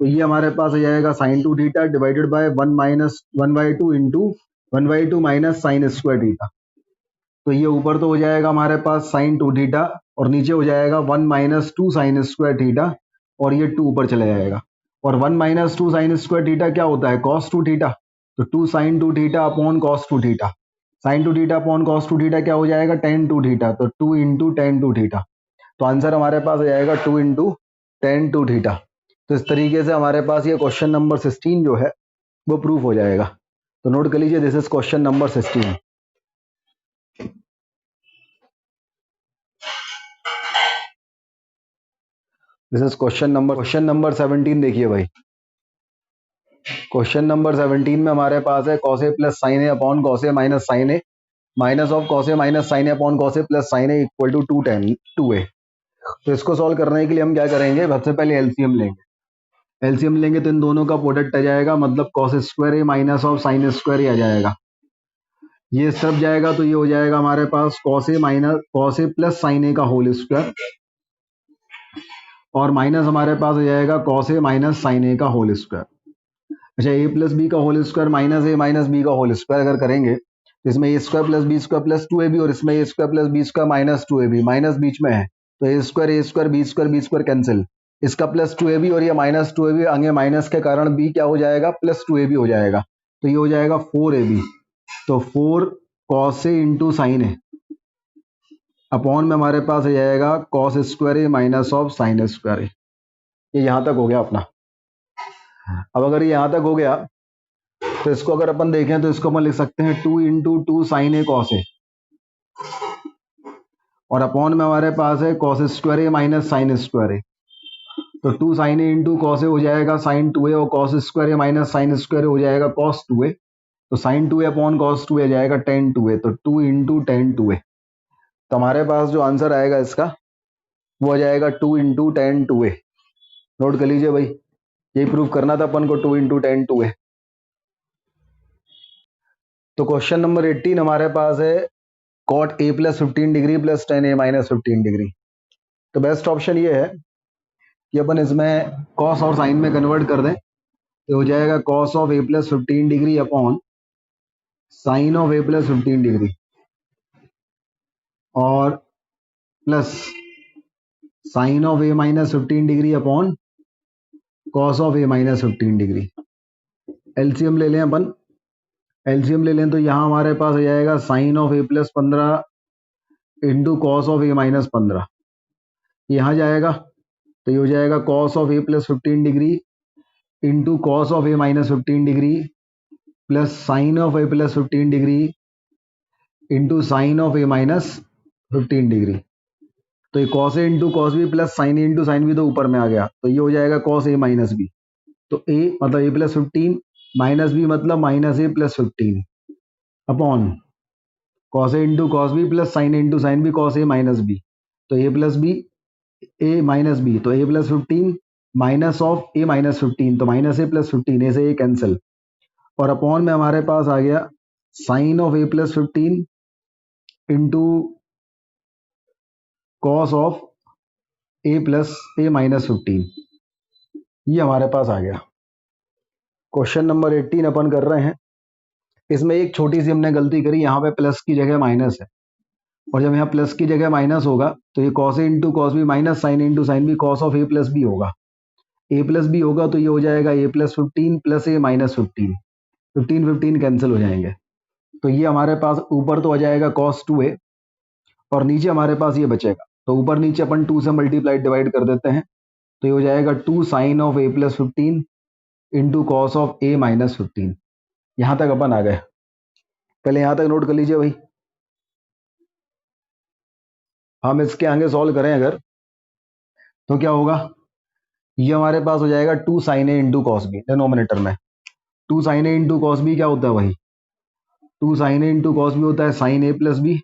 तो ये हमारे पास आ जाएगा sine 2 theta divided by 1 minus 1 by 2 into 1 by 2 minus sine square theta. तो ये ऊपर तो हो जाएगा हमारे पास साइन 2 थीटा और नीचे हो जाएगा 1 माइनस 2 साइन स्क्वायर थीटा, और ये 2 ऊपर चला जाएगा। और 1 माइनस 2 साइन स्क्वायर थीटा क्या होता है, कॉस 2 थीटा। तो 2 sine 2 theta upon cos 2 theta, sine 2 theta upon cos 2 theta क्या हो जाएगा, टेन 2 थीटा। तो 2 इंटू टेन 2 थीटा। तो आंसर हमारे पास आ जाएगा 2 इंटू टेन 2 थीटा। तो इस तरीके से हमारे पास ये क्वेश्चन नंबर 16 जो है वो प्रूफ हो जाएगा। तो नोट कर लीजिए, this is question number 16। This is question number 17 देखिए भाई। क्वेश्चन नंबर 17 में हमारे पास है cos A plus sine A upon cos A minus sine A minus of cos A minus sine A upon cos A plus sine A equal to 2 A. तो इसको solve करने के लिए हम क्या करेंगे, सबसे पहले एलसीएम लेंगे। एलसीएम लेंगे तो इन दोनों का प्रोडक्ट आ जाएगा, मतलब cos square A minus of sine square a आ जाएगा। ये सब जाएगा तो ये हो जाएगा हमारे पास cos A minus cos A plus sine a का होल स्क्वायर, और माइनस हमारे पास आ जाएगा cos A minus sine a का होल स्क्वायर। अच्छा, ए प्लस बी का whole square minus a minus b का होल स्क्वायर अगर करेंगे तो इसमें a square plus B square plus 2ab, और इसमें a square plus B square minus 2ab, minus बीच में है तो ए स्क्वायर बी स्क्वायर कैंसिल, इसका प्लस 2ab और ये माइनस 2ab, आगे माइनस के कारण b क्या हो जाएगा, प्लस 2ab हो जाएगा। तो ये हो जाएगा 4ab। तो 4 कॉस ए इंटू साइन ए अपॉन में हमारे पास आ जाएगा cos square A minus of sine square A. ये यहां तक हो गया अपना। अब अगर ये यहां तक हो गया तो इसको अगर अपन देखें तो इसको अपन लिख सकते हैं 2 इंटू 2 साइन ए कॉस ए, और अपॉन में हमारे पास है कॉस स्क्वायर ए माइनस साइन स्क्वायर ए। तो 2 साइन ए इंटू कॉस ए हो जाएगा साइन 2a, और cos square A minus sine square A हो जाएगा कॉस 2a। तो sign 2a upon cos 2a जाएगा टेन 2a, तो 2 इंटू टेन 2a। तो हमारे पास जो आंसर आएगा इसका वो हो जाएगा 2 × 10⁻²। नोट कर लीजिए भाई, यही प्रूव करना था अपन को, 2 × 10⁻²। तो क्वेश्चन नंबर 18 हमारे पास है cot a + 15° + tan a - 15°। तो बेस्ट ऑप्शन ये है कि अपन इसमें कॉस और साइन में कन्वर्ट कर दें, तो हो जाएगा cos of a + 15° upon sine of a + 15° और plus sine of a - 15° upon cos of a - 15°। LCM ले लें अपन, एलसीएम ले लें तो यहाँ हमारे पास हो जाएगा sine of a + 15 into cos of a - 15। यहाँ जाएगा तो ये हो जाएगा cos of a + 15° into cos of a - 15° plus sine of a + 15° into sine of a - 15°। तो ये cos a into cos B plus sine a into sine B तो ऊपर में आ गया, तो ये हो जाएगा cos a - b। तो a मतलब a + 15 माइनस बी मतलब -a + 15 upon cos a into cos B plus sine a into sine B cos a - b। तो a + b a - b, तो a + 15 माइनस ऑफ a - 15, तो -a + 15, ए से ये cancel, और upon में हमारे पास आ गया sine of a + 15 into cos of a + a - 15, ये हमारे पास आ गया। क्वेश्चन नंबर 18 अपन कर रहे हैं। इसमें एक छोटी सी हमने गलती करी, यहाँ पे प्लस की जगह माइनस है, और जब यहाँ प्लस की जगह माइनस होगा तो ये cos a into cos B minus sine into sine B cos of a + b होगा। a + b होगा तो ये हो जाएगा a + 15 प्लस a - 15, 15 कैंसिल हो जाएंगे। तो ये हमारे पास ऊपर तो आ जाएगा cos 2a और नीचे हमारे पास ये बचेगा, तो ऊपर नीचे अपन 2 से मल्टीप्लाई डिवाइड कर देते हैं, तो ये हो जाएगा 2 sine of a + 15 into cos of a - 15। यहाँ तक अपन आ गए, पहले यहाँ तक नोट कर लीजिए भाई। हम इसके आगे सॉल्व करें अगर, तो क्या होगा, ये हमारे पास हो जाएगा 2 sine a into cos B denominator में। 2 sine a into cos B क्या होता है भाई, 2 sine a into cos B होता है साइन a + b।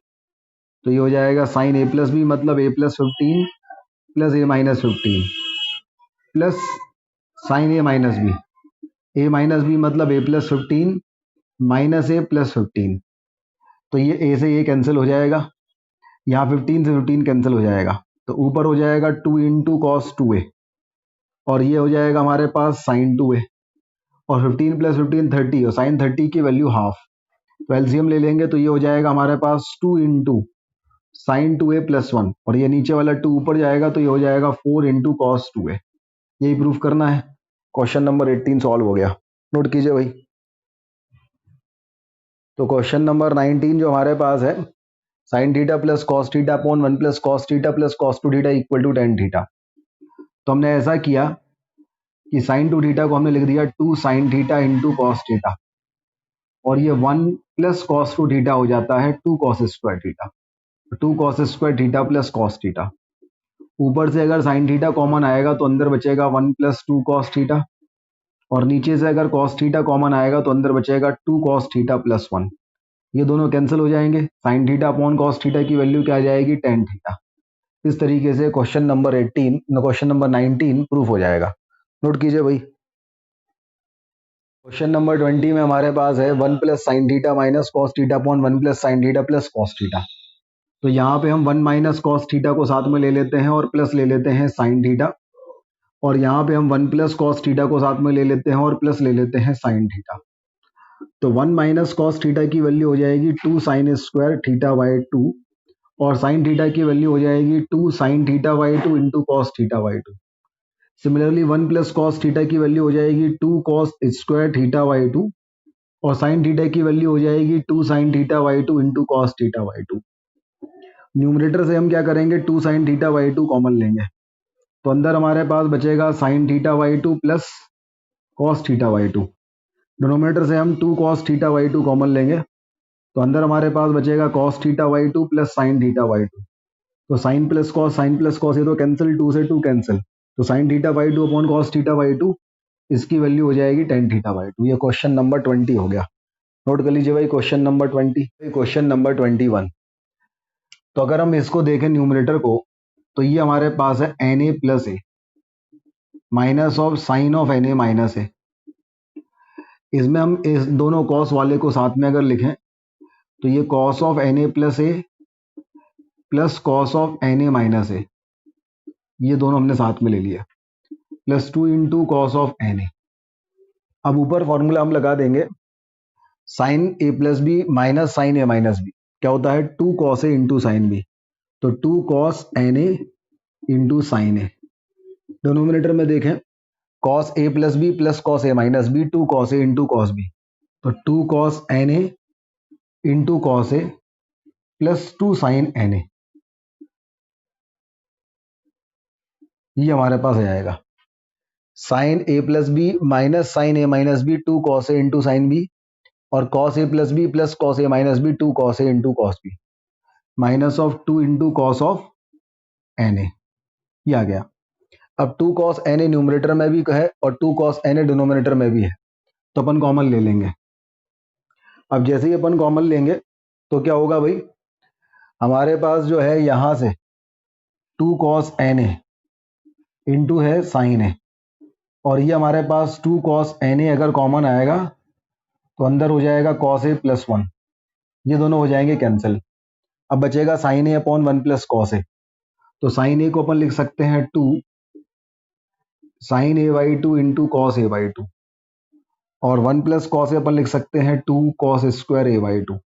तो ये हो जाएगा साइन a + b मतलब a + 15 plus a - 15 plus sine a - b, a - b मतलब a + 15 माइनस a + 15। तो ये a से ये कैंसिल हो जाएगा, यहाँ 15 से 15 कैंसिल हो जाएगा, तो ऊपर हो जाएगा 2 इंटू कॉस 2a और ये हो जाएगा हमारे पास साइन 2a, और 15 + 15 30 और साइन 30 की वैल्यू हाफ, तो एलसीएम ले लेंगे तो ये हो जाएगा हमारे पास 2 इंटू साइन 2a + 1 और ये नीचे वाला 2 ऊपर जाएगा तो ये हो जाएगा 4 इंटू कॉस 2a। यही प्रूफ करना है। क्वेश्चन नंबर 18 सॉल्व हो गया, नोट कीजिए भाई। तो क्वेश्चन नंबर 19 जो हमारे पास है, sine theta plus cos theta upon 1 + cos theta plus cos 2 theta equal to tan theta. तो हमने ऐसा किया कि साइन 2 थीटा को हमने लिख दिया 2 sine theta into cos theta, और ये 1 + कॉस 2 थीटा हो जाता है 2 cos square theta, 2 cos square theta plus cos theta. ऊपर से अगर साइन थीटा कॉमन आएगा तो अंदर बचेगा 1 + 2 कॉस थीटा, और नीचे से अगर कॉस थीटा कॉमन आएगा तो अंदर बचेगा 2 कॉस थीटा प्लस 1। ये दोनों कैंसिल हो जाएंगे, sine theta upon cos theta की वैल्यू क्या आ जाएगी, tan थीटा। इस तरीके से क्वेश्चन नंबर 19 प्रूफ हो जाएगा। नोट कीजिए भाई। क्वेश्चन नंबर 20 में हमारे पास है 1 + sine theta minus cos theta upon 1 + sign theta plus cos theta. तो यहाँ पे हम 1 - कॉस थीटा को साथ में ले लेते हैं और प्लस ले लेते हैं साइन थीटा, और यहाँ पे हम 1 + कॉस थीटा को साथ में ले लेते हैं और प्लस ले लेते हैं साइन थीटा। तो 1 - कॉस थीटा की वैल्यू हो जाएगी 2 साइन स्क्वायर थीटा बाई 2, और साइन थीटा की वैल्यू हो जाएगी 2 sine theta by 2 into cos theta by 2। Similarly 1 + cos theta की वैल्यू हो जाएगी 2 कॉस स्क्वायर थीटा बाई 2, और साइन थीटा की वैल्यू हो जाएगी 2 sine theta by 2 into cos theta by 2। Numerator से हम क्या करेंगे, 2 साइन थीटा बाई 2 कॉमन लेंगे, तो अंदर हमारे पास बचेगा sine theta by 2 plus cos theta by 2। Denominator से हम 2 कॉस थीटा बाई 2 कॉमन लेंगे, तो अंदर हमारे पास बचेगा cos theta by 2 plus sine theta by 2। तो साइन प्लस कॉस ये तो कैंसिल, 2 से 2 कैंसिल, तो sine theta by 2 upon cos theta by 2, इसकी वैल्यू हो जाएगी tan थीटा बाई 2। ये क्वेश्चन नंबर 20 हो गया। नोट कर लीजिए भाई क्वेश्चन नंबर 20। क्वेश्चन नंबर 21, तो अगर हम इसको देखें न्यूमरेटर को, तो ये हमारे पास है N A plus A minus of sine of N A minus A. इसमें हम इस दोनों कॉस वाले को साथ में अगर लिखें तो ये cos of N A plus A plus cos of N A minus A, ये दोनों हमने साथ में ले लिया, plus 2 into cos of N A. अब ऊपर फॉर्मूला हम लगा देंगे साइन ए प्लस बी माइनस साइन ए माइनस बी, क्या होता है 2 कॉस ए इंटू साइन बी, तो 2 cos N A into sine A. Denominator में देखें कॉस ए प्लस बी प्लस कॉस ए माइनस बी, 2 कॉस ए इंटू कॉस बी, तो 2 cos N A into cos A plus 2 sine N A, ये हमारे पास आ जाएगा sine ए plus B minus sine ए minus B 2 cos ए into sine B, और cos A plus B plus cos A minus B 2 cos A into cos B, minus of 2 into cos of N A, ये आ गया। अब 2 cos N ए numerator में भी है और 2 cos N ए denominator में भी है, तो अपन कॉमन ले लेंगे। अब जैसे ही अपन कॉमन लेंगे तो क्या होगा भाई, हमारे पास जो है यहां से 2 कॉस एन ए इंटू है साइन ए, और ये हमारे पास 2 कॉस एन ए अगर कॉमन आएगा तो अंदर हो जाएगा कॉस ए प्लस 1, ये दोनों हो जाएंगे कैंसिल। अब बचेगा साइन ए अपॉन 1 प्लस कॉस ए, तो साइन ए को अपन लिख सकते हैं 2 sine A by 2 into cos A by 2, और 1 प्लस कॉस ए अपन लिख सकते हैं 2 कॉस स्क्वायर ए बाई 2,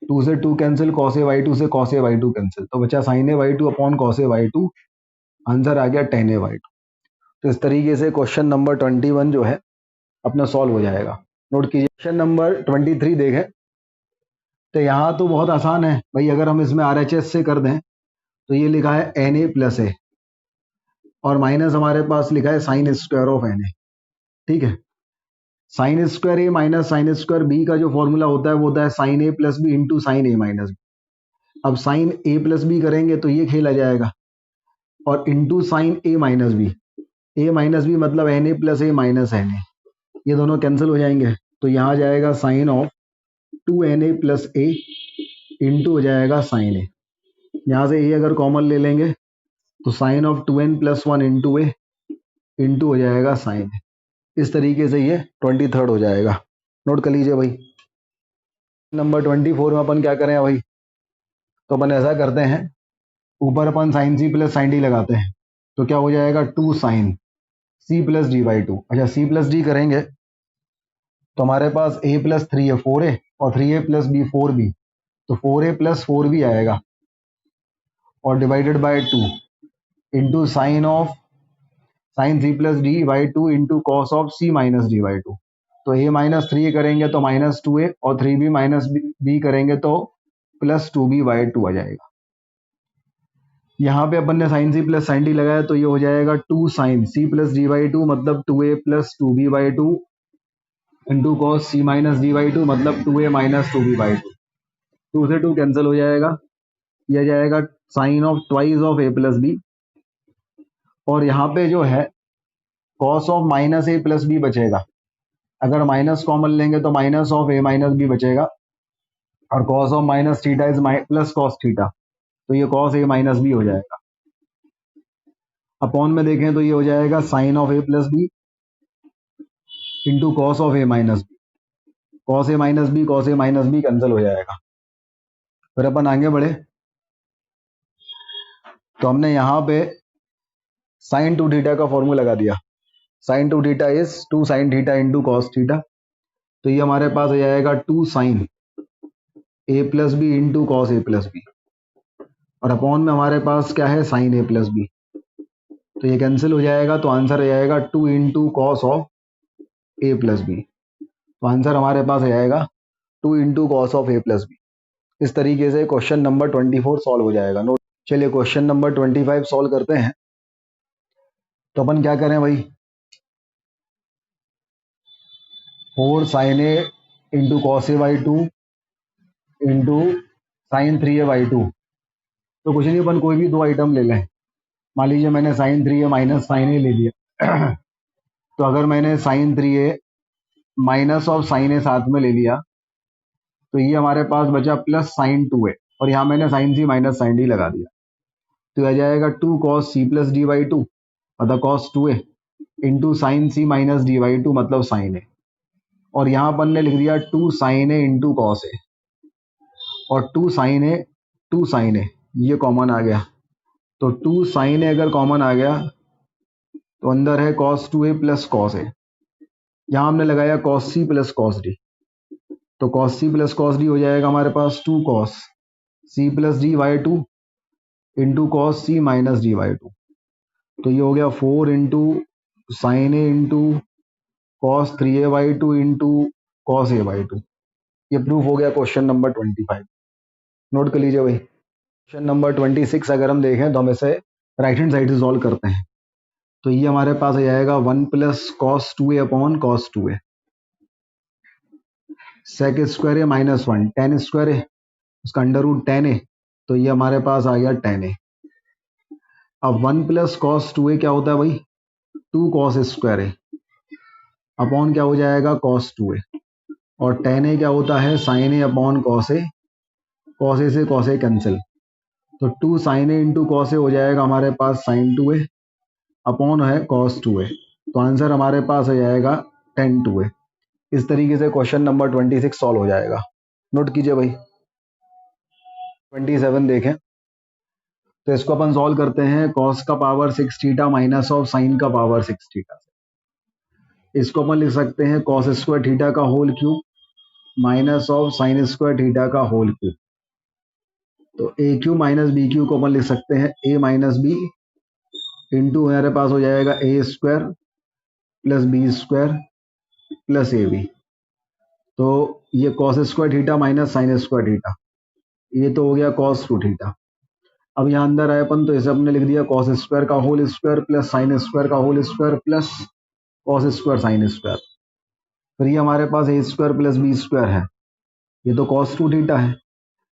2 से 2 कैंसिल, कॉस ए बाई 2 से कॉस ए बाई 2 कैंसिल, तो बचा sine A by 2 upon cos A by 2, answer आ गया tan ए बाई 2। तो इस तरीके से क्वेश्चन नंबर 21 जो है अपना सॉल्व हो जाएगा। नोट कीजिए। क्वेश्चन नंबर 23 देखें तो यहाँ तो बहुत आसान है भाई, अगर हम इसमें RHS से कर दें तो ये लिखा है एन ए प्लस ए और माइनस हमारे पास लिखा है sine square of N A, ठीक है। साइन स्क्वायर ए माइनस साइन स्क्वायर बी का जो फॉर्मूला होता है वो होता है साइन ए प्लस बी इंटू साइन ए माइनस बी। अब साइन ए प्लस बी करेंगे तो ये खेल आ जाएगा, और into sine A minus B, A minus B मतलब N A plus A minus N A, ये दोनों कैंसिल हो जाएंगे, तो यहाँ जाएगा sine of 2 N A plus A into हो जाएगा साइन ए, यहाँ से ए अगर कॉमन ले लेंगे तो sine of 2n plus 1 into A into हो जाएगा साइन ए। इस तरीके से ये 23 हो जाएगा। नोट कर लीजिए भाई। नंबर 24 में अपन क्या करें भाई, तो अपन ऐसा करते हैं ऊपर अपन साइन सी प्लस साइन डी लगाते हैं, तो क्या हो जाएगा 2 sine C plus D by 2। अच्छा सी प्लस डी करेंगे तो हमारे पास a प्लस 3 है 4a और 3a प्लस बी 4b, तो 4a प्लस 4b आएगा और divided by 2 into sine of sine C plus D by 2 into cos of C minus D by 2। तो a माइनस 3 करेंगे तो माइनस 2a और 3b minus b करेंगे तो plus 2b by 2 आ जाएगा। यहाँ पे अपन ने साइन सी प्लस साइन डी लगाया तो ये हो जाएगा 2 sine C plus D by 2 मतलब 2a plus 2b by 2 into cos C minus D by 2 मतलब 2a माइनस 2b बाई 2, 2 से 2 कैंसिल हो जाएगा, यह जाएगा sine of twice of a plus B, और यहाँ पे जो है cos of minus A plus B बचेगा, अगर माइनस कॉमन लेंगे तो minus of A minus B बचेगा, और cos of minus theta is plus cos theta, तो ये कॉस ए माइनस बी हो जाएगा। अपॉन में देखें तो ये हो जाएगा sine of A plus B into cos of A minus B, cos A minus B cos A minus B cancel हो जाएगा। फिर अपन आगे बढ़े तो हमने यहाँ पे साइन 2 थीटा का फॉर्मूला लगा दिया, sine 2 theta is 2 sine theta into cos theta, तो ये हमारे पास हो जाएगा 2 साइन ए प्लस बी इंटू कॉस ए प्लस बी, और अपॉन में हमारे पास क्या है साइन ए प्लस बी, तो ये कैंसिल हो जाएगा, तो आंसर आ जाएगा 2 into cos of A plus B, तो आंसर हमारे पास आ जाएगा 2 into cos of A plus B. इस तरीके से क्वेश्चन नंबर 24 सॉल्व हो जाएगा। नोट चलिए क्वेश्चन नंबर 25 सॉल्व करते हैं। तो अपन क्या करें भाई, 4 sine A into cos A by 2 into sine 3a by 2, तो कुछ नहीं अपन कोई भी दो आइटम ले लें। मान लीजिए मैंने साइन 3a माइनस साइन ए ले लिया तो अगर मैंने sine 3a minus of sine A साथ में ले लिया तो ये हमारे पास बचा प्लस साइन 2a, और यहाँ मैंने साइन सी माइनस साइन डी लगा दिया, तो आ जाएगा 2 cos c plus D by two मतलब cos 2a into sine C minus D by two मतलब साइन ए, और यहाँ अपन ने लिख दिया 2 साइन ए इंटू कॉस ए, और 2 साइन ए ये कॉमन आ गया, तो 2 साइन ए अगर कॉमन आ गया तो अंदर है cos 2a प्लस cos ए, यहाँ हमने लगाया cos c plus cos d, तो cos c plus cos d हो जाएगा हमारे पास 2 cos c plus D by two into cos C minus D by two, तो ये हो गया 4 into sine A into cos 3a by two into cos A by two. ये proof हो गया क्वेश्चन नंबर 25। नोट कर लीजिए भाई। क्वेश्चन नंबर 26 अगर हम देखें तो हम इसे राइट हैंड साइड से सॉल्व करते हैं, तो ये हमारे पास आ जाएगा 1 plus cos 2a upon cos 2a, sec square A minus 1 tan square A उसका अंडर रूट 10a, तो ये हमारे पास आ गया 10a। अब 1 प्लस कॉस 2a क्या होता है भाई, 2 कॉस स्क्वायर ए अपॉन क्या हो जाएगा cos 2a, और tan a क्या होता है sin a upon cos a, cos a से cos a कैंसिल, तो 2 sin a into cos a हो जाएगा हमारे पास sin 2a अपॉन है cos 2a, तो आंसर हमारे पास आ जाएगा tan 2a। इस तरीके से क्वेश्चन नंबर 26 सॉल्व हो जाएगा। नोट कीजिए भाई। 27 देखें तो इसको अपन सॉल्व करते हैं cos का पावर 6 थीटा माइनस ऑफ sin का पावर 6 थीटा। इसको अपन लिख सकते हैं cos स्क्वायर थीटा का whole cube minus of sine square theta का होल क्यूब, तो A Q minus B cube को अपन लिख सकते हैं ए माइनस बी इंटू हमारे पास हो जाएगा ए square plus B square plus A B, तो ये cos square theta minus sine square theta, ये तो हो गया कॉस 2 थीटा। अब यहाँ अंदर आए अपन तो इसे हमने लिख दिया कॉस स्क्वायर का whole square plus sine square का whole square plus cos square sine square, फिर ये हमारे पास A square plus B square है, ये तो कॉस 2 थीटा है,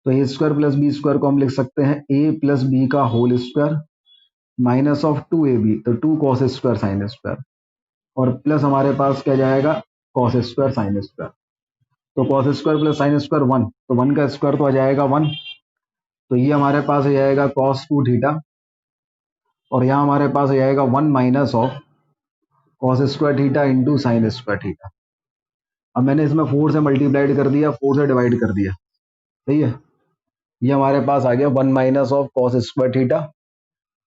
तो ए स्क्वायर प्लस बी स्क्वायर को हम लिख सकते हैं ए प्लस बी का whole square minus of 2ab, तो 2 कॉस स्क्वायर साइन स्क्वायर, और प्लस हमारे पास क्या जाएगा कॉस स्क्वायर साइन स्क्वायर, तो cos square plus sine square 1, तो 1 का स्क्वायर तो आ जाएगा 1, तो ये हमारे पास आ जाएगा कॉस 2 थीटा, और यहाँ हमारे पास आ जाएगा 1 minus of cos square theta into sine square theta. अब मैंने इसमें 4 से मल्टीप्लाइड कर दिया, 4 से डिवाइड कर दिया, सही है, ये हमारे पास आ गया 1 minus of cos square theta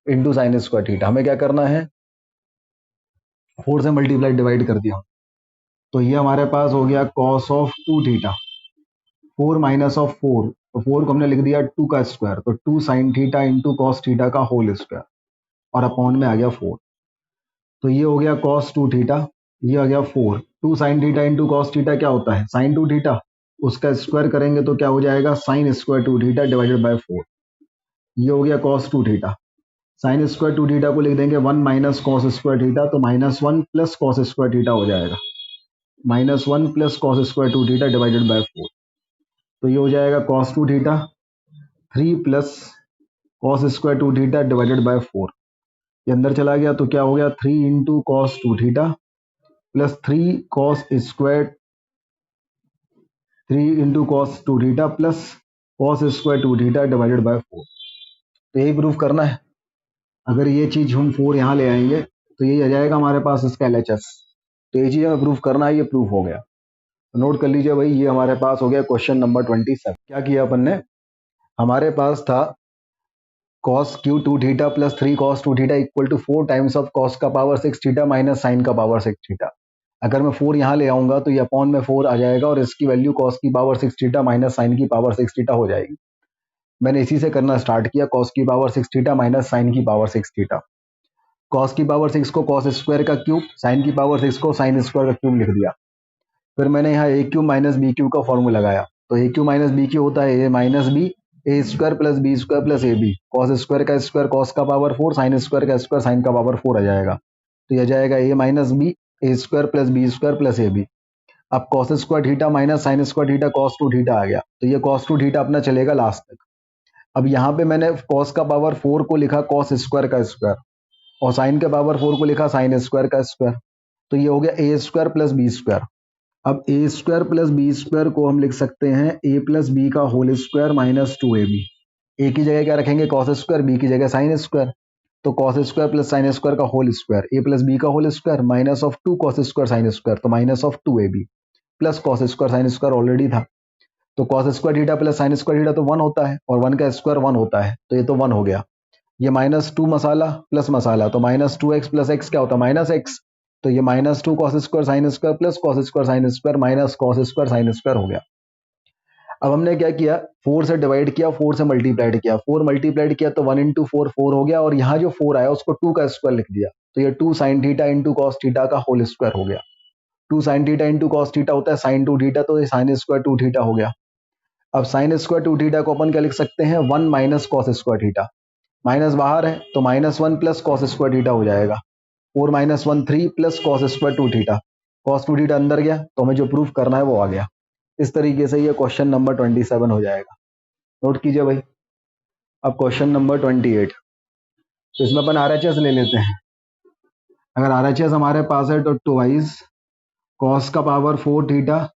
into sine square theta. हमें क्या करना है 4 से मल्टीप्लाई डिवाइड कर दिया, तो ये हमारे पास हो गया cos of 2 theta, 4 minus of 4, तो 4 को हमने लिख दिया 2 का स्क्वायर, तो 2 sine theta into cos theta का होल स्क्वायर, और अपॉन में आ गया 4, तो ये हो गया कॉस 2 थीटा, ये आ गया 4, 2 sine theta into cos theta क्या होता है साइन 2 थीटा, उसका स्क्वायर करेंगे तो क्या हो जाएगा sine square 2 theta divided bye 4, ये हो गया cos 2 theta. Sine square 2 theta को लिख देंगे 1 माइनस कॉस स्क्वायर थीटा, तो -1 प्लस कॉस स्क्वायर थीटा हो जाएगा, -1 plus cos square 2 theta divided bye 4, तो ये हो जाएगा cos 2 theta 3 plus cos square 2 theta divided bye 4, ये अंदर चला गया तो क्या हो गया 3 इंटू कॉस 2 थीटा plus 3 cos square 3 into cos 2 थीटा plus cos square 2 theta divided bye 4, तो यही प्रूफ करना है। अगर ये चीज हम 4 यहाँ ले आएंगे तो यही आ जाएगा हमारे पास इसका LHS, तो ये चीज हमें प्रूफ करना है, ये प्रूफ हो गया, तो नोट कर लीजिए भाई, ये हमारे पास हो गया क्वेश्चन नंबर 27। क्या किया अपन ने, हमारे पास था cos क्यू 2 थीटा plus 3 cos 2 theta equal to 4 times of cos का पावर 6 थीटा माइनस साइन का पावर 6 थीटा। अगर मैं 4 यहाँ ले आऊंगा तो ये अपॉन में 4 आ जाएगा, और इसकी वैल्यू cos की पावर 6 थीटा माइनस साइन की पावर 6 थीटा हो जाएगी। मैंने इसी से करना स्टार्ट किया, cos की पावर 6 थीटा माइनस साइन की पावर 6 थीटा, cos की पावर 6 को cos स्क्वायर का क्यूब, साइन की पावर 6 को साइन स्क्वायर का क्यूब लिख दिया। फिर मैंने यहाँ A Q minus B Q का फॉर्मूला लगाया, तो A Q minus B Q होता है A minus B A square plus B square plus A B, cos square का स्क्वायर कॉस का पावर 4 साइन स्क्वायर का स्क्वायर साइन का power 4 आ जाएगा, तो यह जाएगा ए minus B A square plus B square plus A B. अब cos square theta minus sine square theta cos 2 theta आ गया, तो ये कॉस 2 थीटा अपना चलेगा लास्ट तक। अब यहाँ पे मैंने कॉस का पावर 4 को लिखा कॉस स्क्वायर का स्क्वायर, और साइन के पावर 4 को लिखा साइन स्क्वायर का स्क्वायर, तो ये हो गया A square plus B square. अब A square plus B square को हम लिख सकते हैं ए प्लस बी का whole square minus 2ab, A की जगह क्या रखेंगे कॉस स्क्वायर, बी की जगह साइन स्क्वायर। तो cos square plus sine square का होल स्क्वायर, ए प्लस बी का whole square minus of 2 cos square sine square, तो minus of 2ab plus cos square sine square already था। तो cos square theta plus sine square theta तो 1 होता है और 1 का स्क्वायर 1 होता है, तो ये तो 1 हो गया। ये -2 मसाला प्लस मसाला, तो -2x प्लस एक्स क्या होता है -x, तो ये -2 cos square sine square plus cos square sine square minus cos square sine square हो गया। अब हमने क्या किया, 4 से डिवाइड किया, 4 से मल्टीप्लाइड किया, 4 मल्टीप्लाइड किया तो 1 इंटू 4 4 हो गया, और यहाँ जो 4 आया उसको 2 का स्क्वायर लिख दिया, तो ये 2 sine theta into cos theta का होल स्क्वायर हो गया। 2 sine theta into cos theta होता है साइन 2 थीटा, तो ये साइन स्क्वायर 2 थीटा हो गया। अब साइन स्क्वायर 2 थीटा को अपन क्या लिख सकते हैं 1 minus cos square theta, minus बाहर है तो -1 प्लस कॉस स्क्वायर थीटा हो जाएगा। 4 - 1 3 plus cos square 2 theta, cos 2 theta अंदर गया तो हमें जो प्रूफ करना है वो आ गया। इस तरीके से ये क्वेश्चन नंबर 27 हो जाएगा। नोट कीजिए भाई। अब क्वेश्चन नंबर 28, तो इसमें अपन आरएचएस ले लेते हैं। अगर आरएचएस हमारे पास है तो ट्वाइस कॉस का पावर 4 थीटा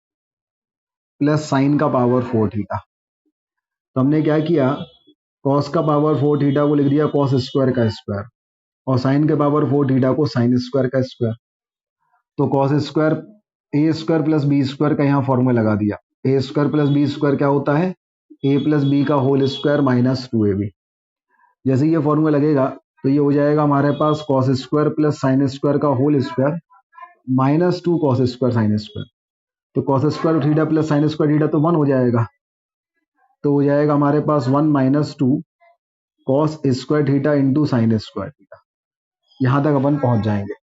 प्लस साइन का पावर 4 थीटा। तो हमने क्या किया, कॉस का पावर 4 थीटा को लिख दिया कॉस स्क्वायर का स्क्वायर, और साइन के पावर 4 थीटा को साइन स्क्वायर का स्क्वायर। तो cos square a square plus B square का यहाँ फॉर्मूला लगा दिया। ए स्क्वायर प्लस बी स्क्वायर क्या होता है, ए प्लस बी का होल स्क्वायर माइनस 2ab। जैसे ये फॉर्मूला लगेगा तो ये हो जाएगा हमारे पास cos square plus sine square का whole square -2 cos square sine square. तो cos square theta plus sine square theta तो 1 हो जाएगा, तो हो जाएगा हमारे पास 1 - 2 cos square theta into sine square theta. यहाँ तक अपन पहुंच जाएंगे।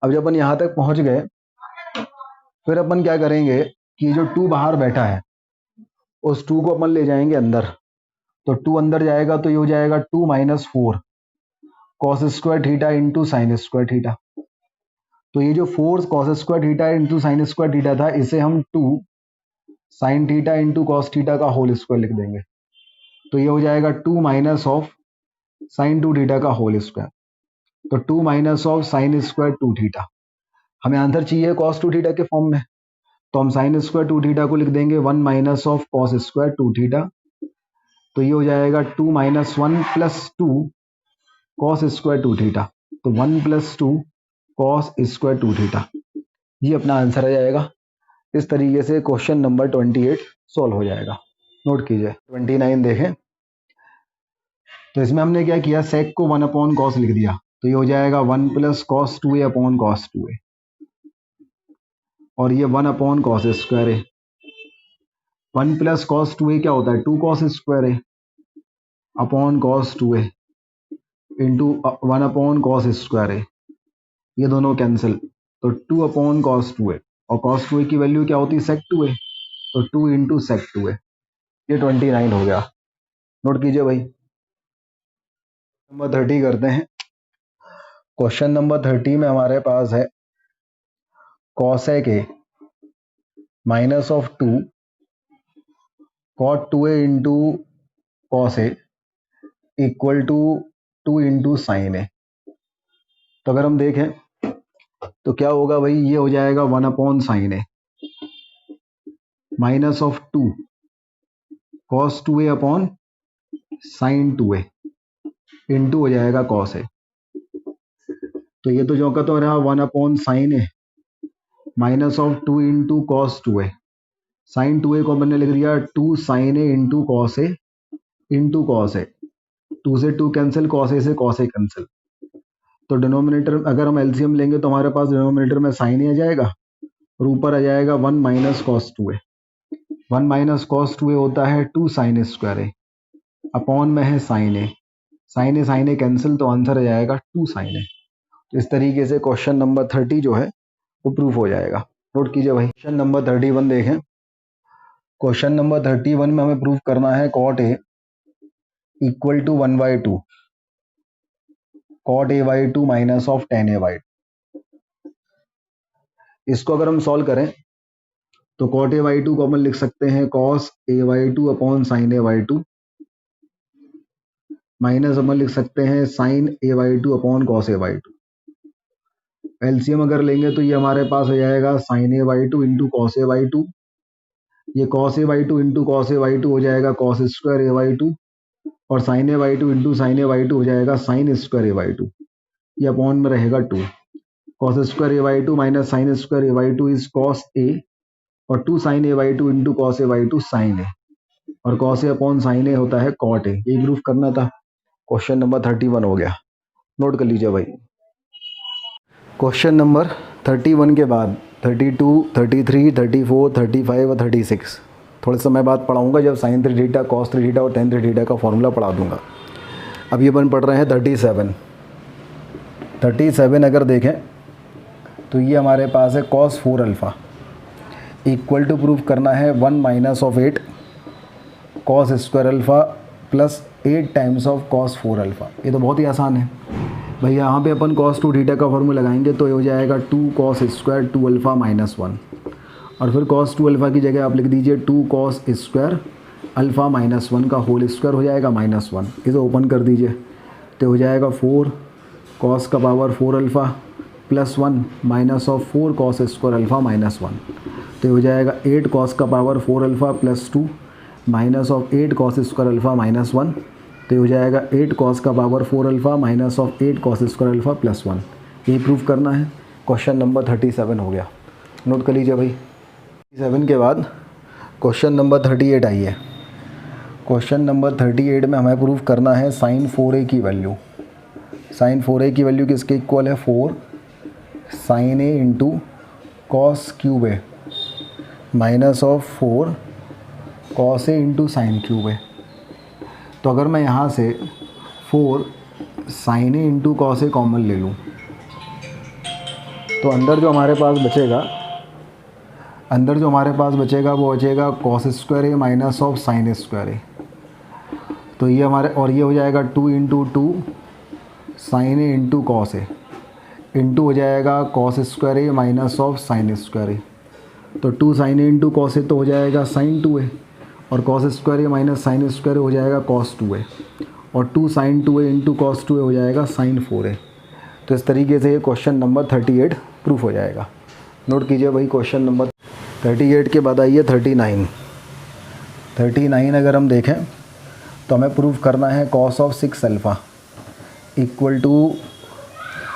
अब जब अपन यहाँ तक पहुंच गए फिर अपन क्या करेंगे कि जो 2 बाहर बैठा है उस 2 को अपन ले जाएंगे अंदर, तो 2 अंदर जाएगा तो ये हो जाएगा 2 - 4 cos square theta into sine square theta. तो ये जो 4 cos square theta into sine square theta था इसे हम 2 sine theta into cos theta का होल स्क्वायर लिख देंगे, तो ये हो जाएगा 2 माइनस ऑफ साइन 2 थीटा का होल स्क्वायर। तो 2 minus of sine square 2 theta. हमें आंसर चाहिए कॉस 2 थीटा के फॉर्म में, तो हम साइन स्क्वायर 2 थीटा को लिख देंगे 1 minus of cos square 2 theta. तो ये हो जाएगा 2 - 1 प्लस 2 कॉस स्क्वायर 2 थीटा, तो 1 + 2 कॉस स्क्वायर 2 थीटा। ये अपना आंसर आ जाएगा। इस तरीके से क्वेश्चन नंबर 28 सॉल्व हो जाएगा। नोट कीजिए। 29 देखें, तो इसमें हमने क्या किया, सेक को 1/cos लिख दिया, तो ये हो जाएगा 1 + cos 2a/cos 2a, और ये 1/cos स्क्वायर है। 1 + cos 2a क्या होता है 2 cos स्क्वायर है upon cos 2a into 1/cos square है, ये दोनों कैंसिल, तो 2/cos 2a, और cos 2a की वैल्यू क्या होती है sec 2a, तो 2 × sec 2a। ये 29 हो गया। नोट कीजिए भाई। नंबर 30 करते हैं। क्वेश्चन नंबर 30 में हमारे पास है cosec a -2 cot 2a into cos a equal to 2 × sin a। तो अगर हम देखें तो क्या होगा भाई, ये हो जाएगा 1/sin a -2 cos 2a/sin 2a into हो जाएगा cos a। तो ये तो जो का तो रहा 1/sin a -2 × cos 2a, sin 2a को मैंने लिख दिया 2 sin a into cos a into cos a, 2 से 2 कैंसिल, cos a से cos a कैंसिल। तो डिनोमिनेटर अगर हम एलसीएम लेंगे तो हमारे पास डिनोमिनेटर में sin a आ जाएगा और ऊपर आ जाएगा 1 - cos 2a। 1 - cos 2a होता है 2 sin स्क्वायर a, अपॉन में है sin a कैंसिल, तो आंसर आ जाएगा 2 sin a। तो इस तरीके से क्वेश्चन नंबर 30 जो है वो प्रूफ हो जाएगा। नोट कीजिए भाई। क्वेश्चन नंबर 31 देखें। क्वेश्चन नंबर 31 में हमें प्रूफ करना है cot a equal to 1/2 cot a/2 minus of tan a/2। इसको अगर हम सॉल्व करें तो cot a/2 को अपन लिख सकते हैं cos a/2 upon sin a/2 minus अपन लिख सकते हैं sin a/2 upon cos a/2। LCM अगर लेंगे तो ये हमारे पास हो जाएगा sin a/2 into cos a/2, ये cos a/2 into cos a/2 हो जाएगा cos स्क्वायर a/2 और sine A by two into sine A by two हो जाएगा sine square A by two, ये अपॉन में रहेगा 2। Cos square A by two minus sine square A by two is cos ए, और 2 sine A by two into cos A by two sine A, और cos A upon sine A होता है cot A. यही proof करना था। Question number 31 हो गया, note कर लीजिए भाई। क्वेश्चन नंबर 31 के बाद 32, 33, 34, 35 और 36 थोड़े समय बाद पढ़ाऊँगा, जब साइन 3 थीटा, कॉस 3 थीटा और टेन 3 थीटा का फॉर्मूला पढ़ा दूँगा। अभी अपन पढ़ रहे हैं 37। 37 अगर देखें तो ये हमारे पास है cos 4 alpha equal to proof करना है 1 minus of 8 cos square alpha plus 8 times of cos 4 alpha. ये तो बहुत ही आसान है भाई। यहाँ पे अपन कॉस 2 थीटा का फॉर्मूला लगाएंगे तो ये हो जाएगा 2 कॉस स्क्वायर 2 अल्फ़ा माइनस 1, और फिर कॉस 2 अल्फ़ा की जगह आप लिख दीजिए 2 कॉस स्क्वायर अल्फ़ा माइनस 1 का होल स्क्वायर हो जाएगा -1। इसे ओपन कर दीजिए तो हो जाएगा 4 कॉस का power 4 alpha plus 1 minus of 4 cos square alpha minus 1, तो हो जाएगा 8 कॉस का power 4 alpha plus 2 minus of 8 cos square alpha minus 1, तो हो जाएगा 8 कॉस का power 4 alpha minus of 8 cos square alpha plus 1। ये प्रूफ करना है। क्वेश्चन नंबर 37 हो गया, नोट कर लीजिए भाई। 37 के बाद क्वेश्चन नंबर 38 आई है। क्वेश्चन नंबर 38 में हमें प्रूफ करना है साइन 4a की वैल्यू। साइन 4a की वैल्यू किसके इक्वल है? 4 sine A into cos cube A minus of 4 cos A into sine cube A. तो अगर मैं यहाँ से 4 sine A into cos A common ले लूँ तो अंदर जो हमारे पास बचेगा वो बचेगा cos square A minus of sine square ए। तो ये हमारे, और ये हो जाएगा 2 इंटू 2 साइन ए इंटू कॉस ए इंटू हो जाएगा cos square A minus of sine square ए। तो 2 साइन ए इंटू कॉस ए तो हो जाएगा साइन 2a, और cos square A minus sine square A हो जाएगा कॉस 2a, और 2 sign 2a into cos 2a हो जाएगा साइन 4a। तो इस तरीके से ये क्वेश्चन नंबर 38 प्रूफ हो जाएगा। नोट कीजिए भाई। क्वेश्चन नंबर 38 के बाद आइए 39। 39 अगर हम देखें तो हमें प्रूफ करना है cos of 6 alpha equal to,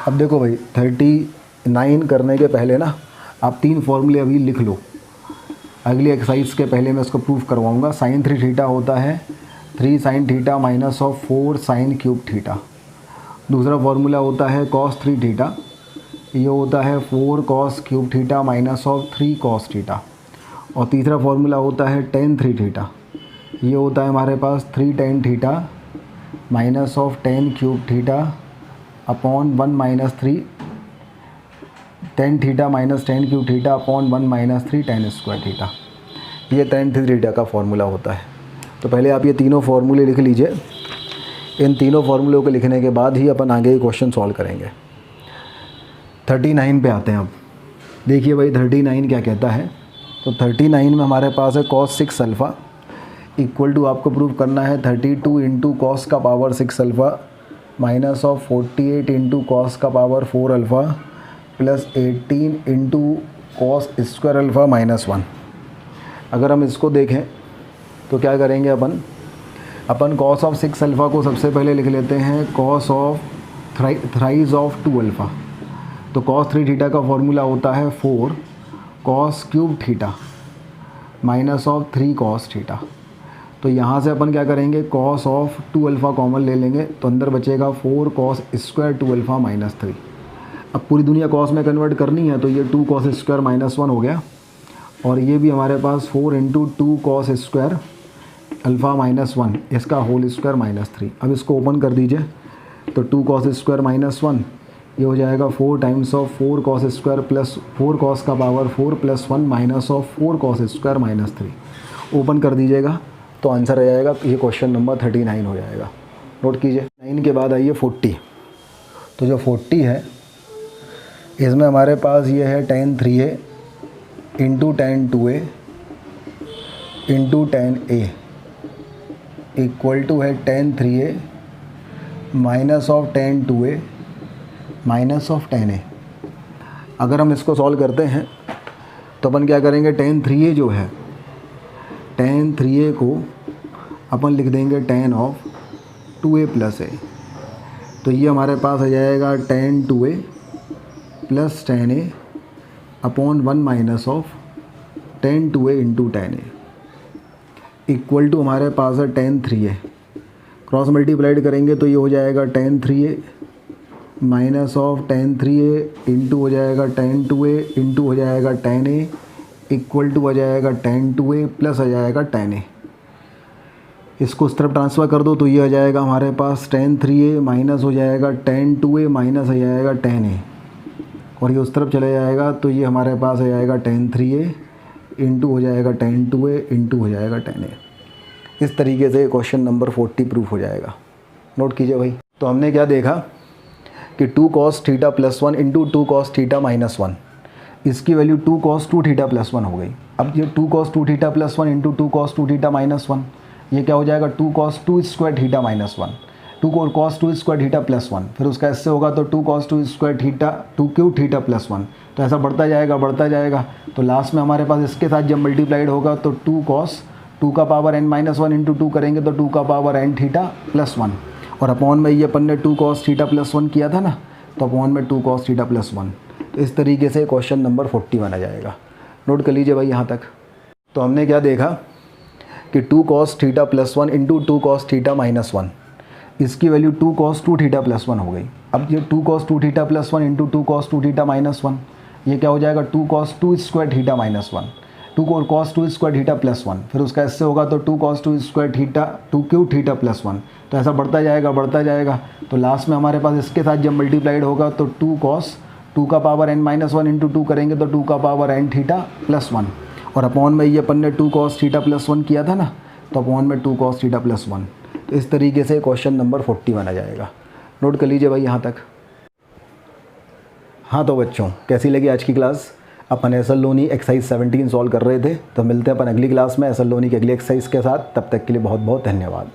अब देखो भाई 39 करने के पहले ना आप 3 फॉर्मूले अभी लिख लो। अगली एक्सरसाइज के पहले मैं इसको प्रूफ करवाऊंगा। साइन 3 थीटा होता है 3 sine theta minus of 4 sine cube theta. दूसरा फॉर्मूला होता है कॉस 3 थीटा, ये होता है 4 cos cube theta minus of 3 cos theta. और तीसरा फॉर्मूला होता है टेन 3 थीटा, ये होता है हमारे पास 3 tan theta minus of ten cube theta upon 1 minus 3 tan theta minus ten cube theta upon 1 minus 3 ten square theta. ये टेन 3 थीटा का फॉर्मूला होता है। तो पहले आप ये तीनों फार्मूले लिख लीजिए। इन तीनों फार्मूलों को लिखने के बाद ही अपन आगे क्वेश्चन सॉल्व करेंगे। 39 पे आते हैं। अब देखिए भाई 39 क्या कहता है। तो 39 में हमारे पास है कॉस 6 अल्फ़ा इक्वल टू, आपको प्रूफ करना है 32 इंटू कॉस का power 6 alpha minus of 48 into cos का power 4 alpha plus 18 into cos square alpha minus 1। अगर हम इसको देखें तो क्या करेंगे अपन कॉस ऑफ 6 अल्फ़ा को सबसे पहले लिख लेते हैं cos of thrice of 2 alpha. तो कॉस 3 थीटा का फॉर्मूला होता है 4 cos cube theta minus of 3 cos theta. तो यहाँ से अपन क्या करेंगे, कॉस ऑफ 2 अल्फ़ा कॉमन ले लेंगे तो अंदर बचेगा 4 कॉस स्क्वायर 2 अल्फ़ा माइनस 3। अब पूरी दुनिया कॉस में कन्वर्ट करनी है तो ये 2 कॉस स्क्वायर माइनस 1 हो गया, और ये भी हमारे पास 4 into 2 cos square alpha minus 1 इसका होल स्क्वायर माइनस 3। अब इसको ओपन कर दीजिए तो 2 कॉस स्क्वायर माइनस 1 ये हो जाएगा 4 times of 4 cos square plus 4 cos का power 4 plus 1 minus of 4 cos square minus 3। Open कर दीजिएगा तो आंसर आ जाएगा। ये क्वेश्चन नंबर 39 हो जाएगा। नोट कीजिए। 9 के बाद आइए 40। तो जो 40 है इसमें हमारे पास ये है tan 3a into tan 2a into tan a equal to है tan 3a minus of tan 2a minus of tan a। अगर हम इसको सॉल्व करते हैं तो अपन क्या करेंगे, tan 3a जो है tan 3a को अपन लिख देंगे tan of 2a plus a, तो ये हमारे पास आ जाएगा tan 2a plus tan a upon 1 minus of tan 2a into tan a equal to हमारे पास है tan 3a। क्रॉस मल्टीप्लाइड करेंगे तो ये हो जाएगा tan 3a minus of tan 3a into हो जाएगा tan 2a इंटू हो जाएगा tan a इक्वल टू हो जाएगा tan 2a प्लस आ जाएगा tan a। इसको उस तरफ ट्रांसफ़र कर दो तो ये आ जाएगा हमारे पास tan 3a माइनस हो जाएगा tan 2a माइनस आ जाएगा tan a, और ये उस तरफ चले जाएगा तो ये हमारे पास आ जाएगा tan 3a इंटू हो जाएगा tan 2a इंटू हो जाएगा tan a। इस तरीके से क्वेश्चन नंबर 40 प्रूफ हो जाएगा। नोट कीजिए भाई। तो हमने क्या देखा कि 2 cos theta plus 1 into 2 cos theta minus 1, इसकी वैल्यू 2 cos 2 थीटा प्लस 1 हो गई। अब ये 2 cos 2 थीटा plus 1 into 2 cos 2 theta minus 1, ये क्या हो जाएगा 2 cos 2 square theta minus 1, 2 cos 2 square theta plus 1, फिर उसका इससे होगा तो 2 cos 2 square theta 2 cube theta plus 1, तो ऐसा बढ़ता जाएगा। तो लास्ट में हमारे पास इसके साथ जब मल्टीप्लाइड होगा तो 2 cos 2 का पावर n माइनस 1 इंटू 2 करेंगे तो 2 का पावर n थीटा प्लस 1, और अपॉन में ये अपन ने 2 cos थीटा प्लस 1 किया था ना, तो अपॉन में 2 cos थीटा प्लस 1। तो इस तरीके से क्वेश्चन नंबर 41 आ जाएगा। नोट कर लीजिए भाई यहाँ तक। तो हमने क्या देखा कि 2 cos theta plus 1 into 2 cos theta minus 1, इसकी वैल्यू 2 cos 2 थीटा प्लस 1 हो गई। अब ये 2 cos 2 थीटा plus 1 into 2 cos 2 theta minus 1, ये क्या हो जाएगा 2 cos 2 square theta minus 1, 2 cos 2 square theta plus 1, फिर उसका इससे होगा तो 2 cos 2 square theta 2 cube theta plus 1, तो ऐसा बढ़ता जाएगा। तो लास्ट में हमारे पास इसके साथ जब मल्टीप्लाइड होगा तो 2 cos 2 का पावर n माइनस 1 इंटू 2 करेंगे तो 2 का पावर n थीटा प्लस 1, और अपॉन में ये अपन ने 2 cos थीटा प्लस 1 किया था ना, तो अपॉन में 2 cos थीटा प्लस 1। तो इस तरीके से क्वेश्चन नंबर 41 आ जाएगा। नोट कर लीजिए भाई यहाँ तक। हाँ तो बच्चों, कैसी लगी आज की क्लास? अपन S L Loney exercise 17 solve कर रहे थे। तो मिलते हैं अपन अगली क्लास में एस एल लोनी की अगली एक्सरसाइज के साथ। तब तक के लिए बहुत बहुत धन्यवाद।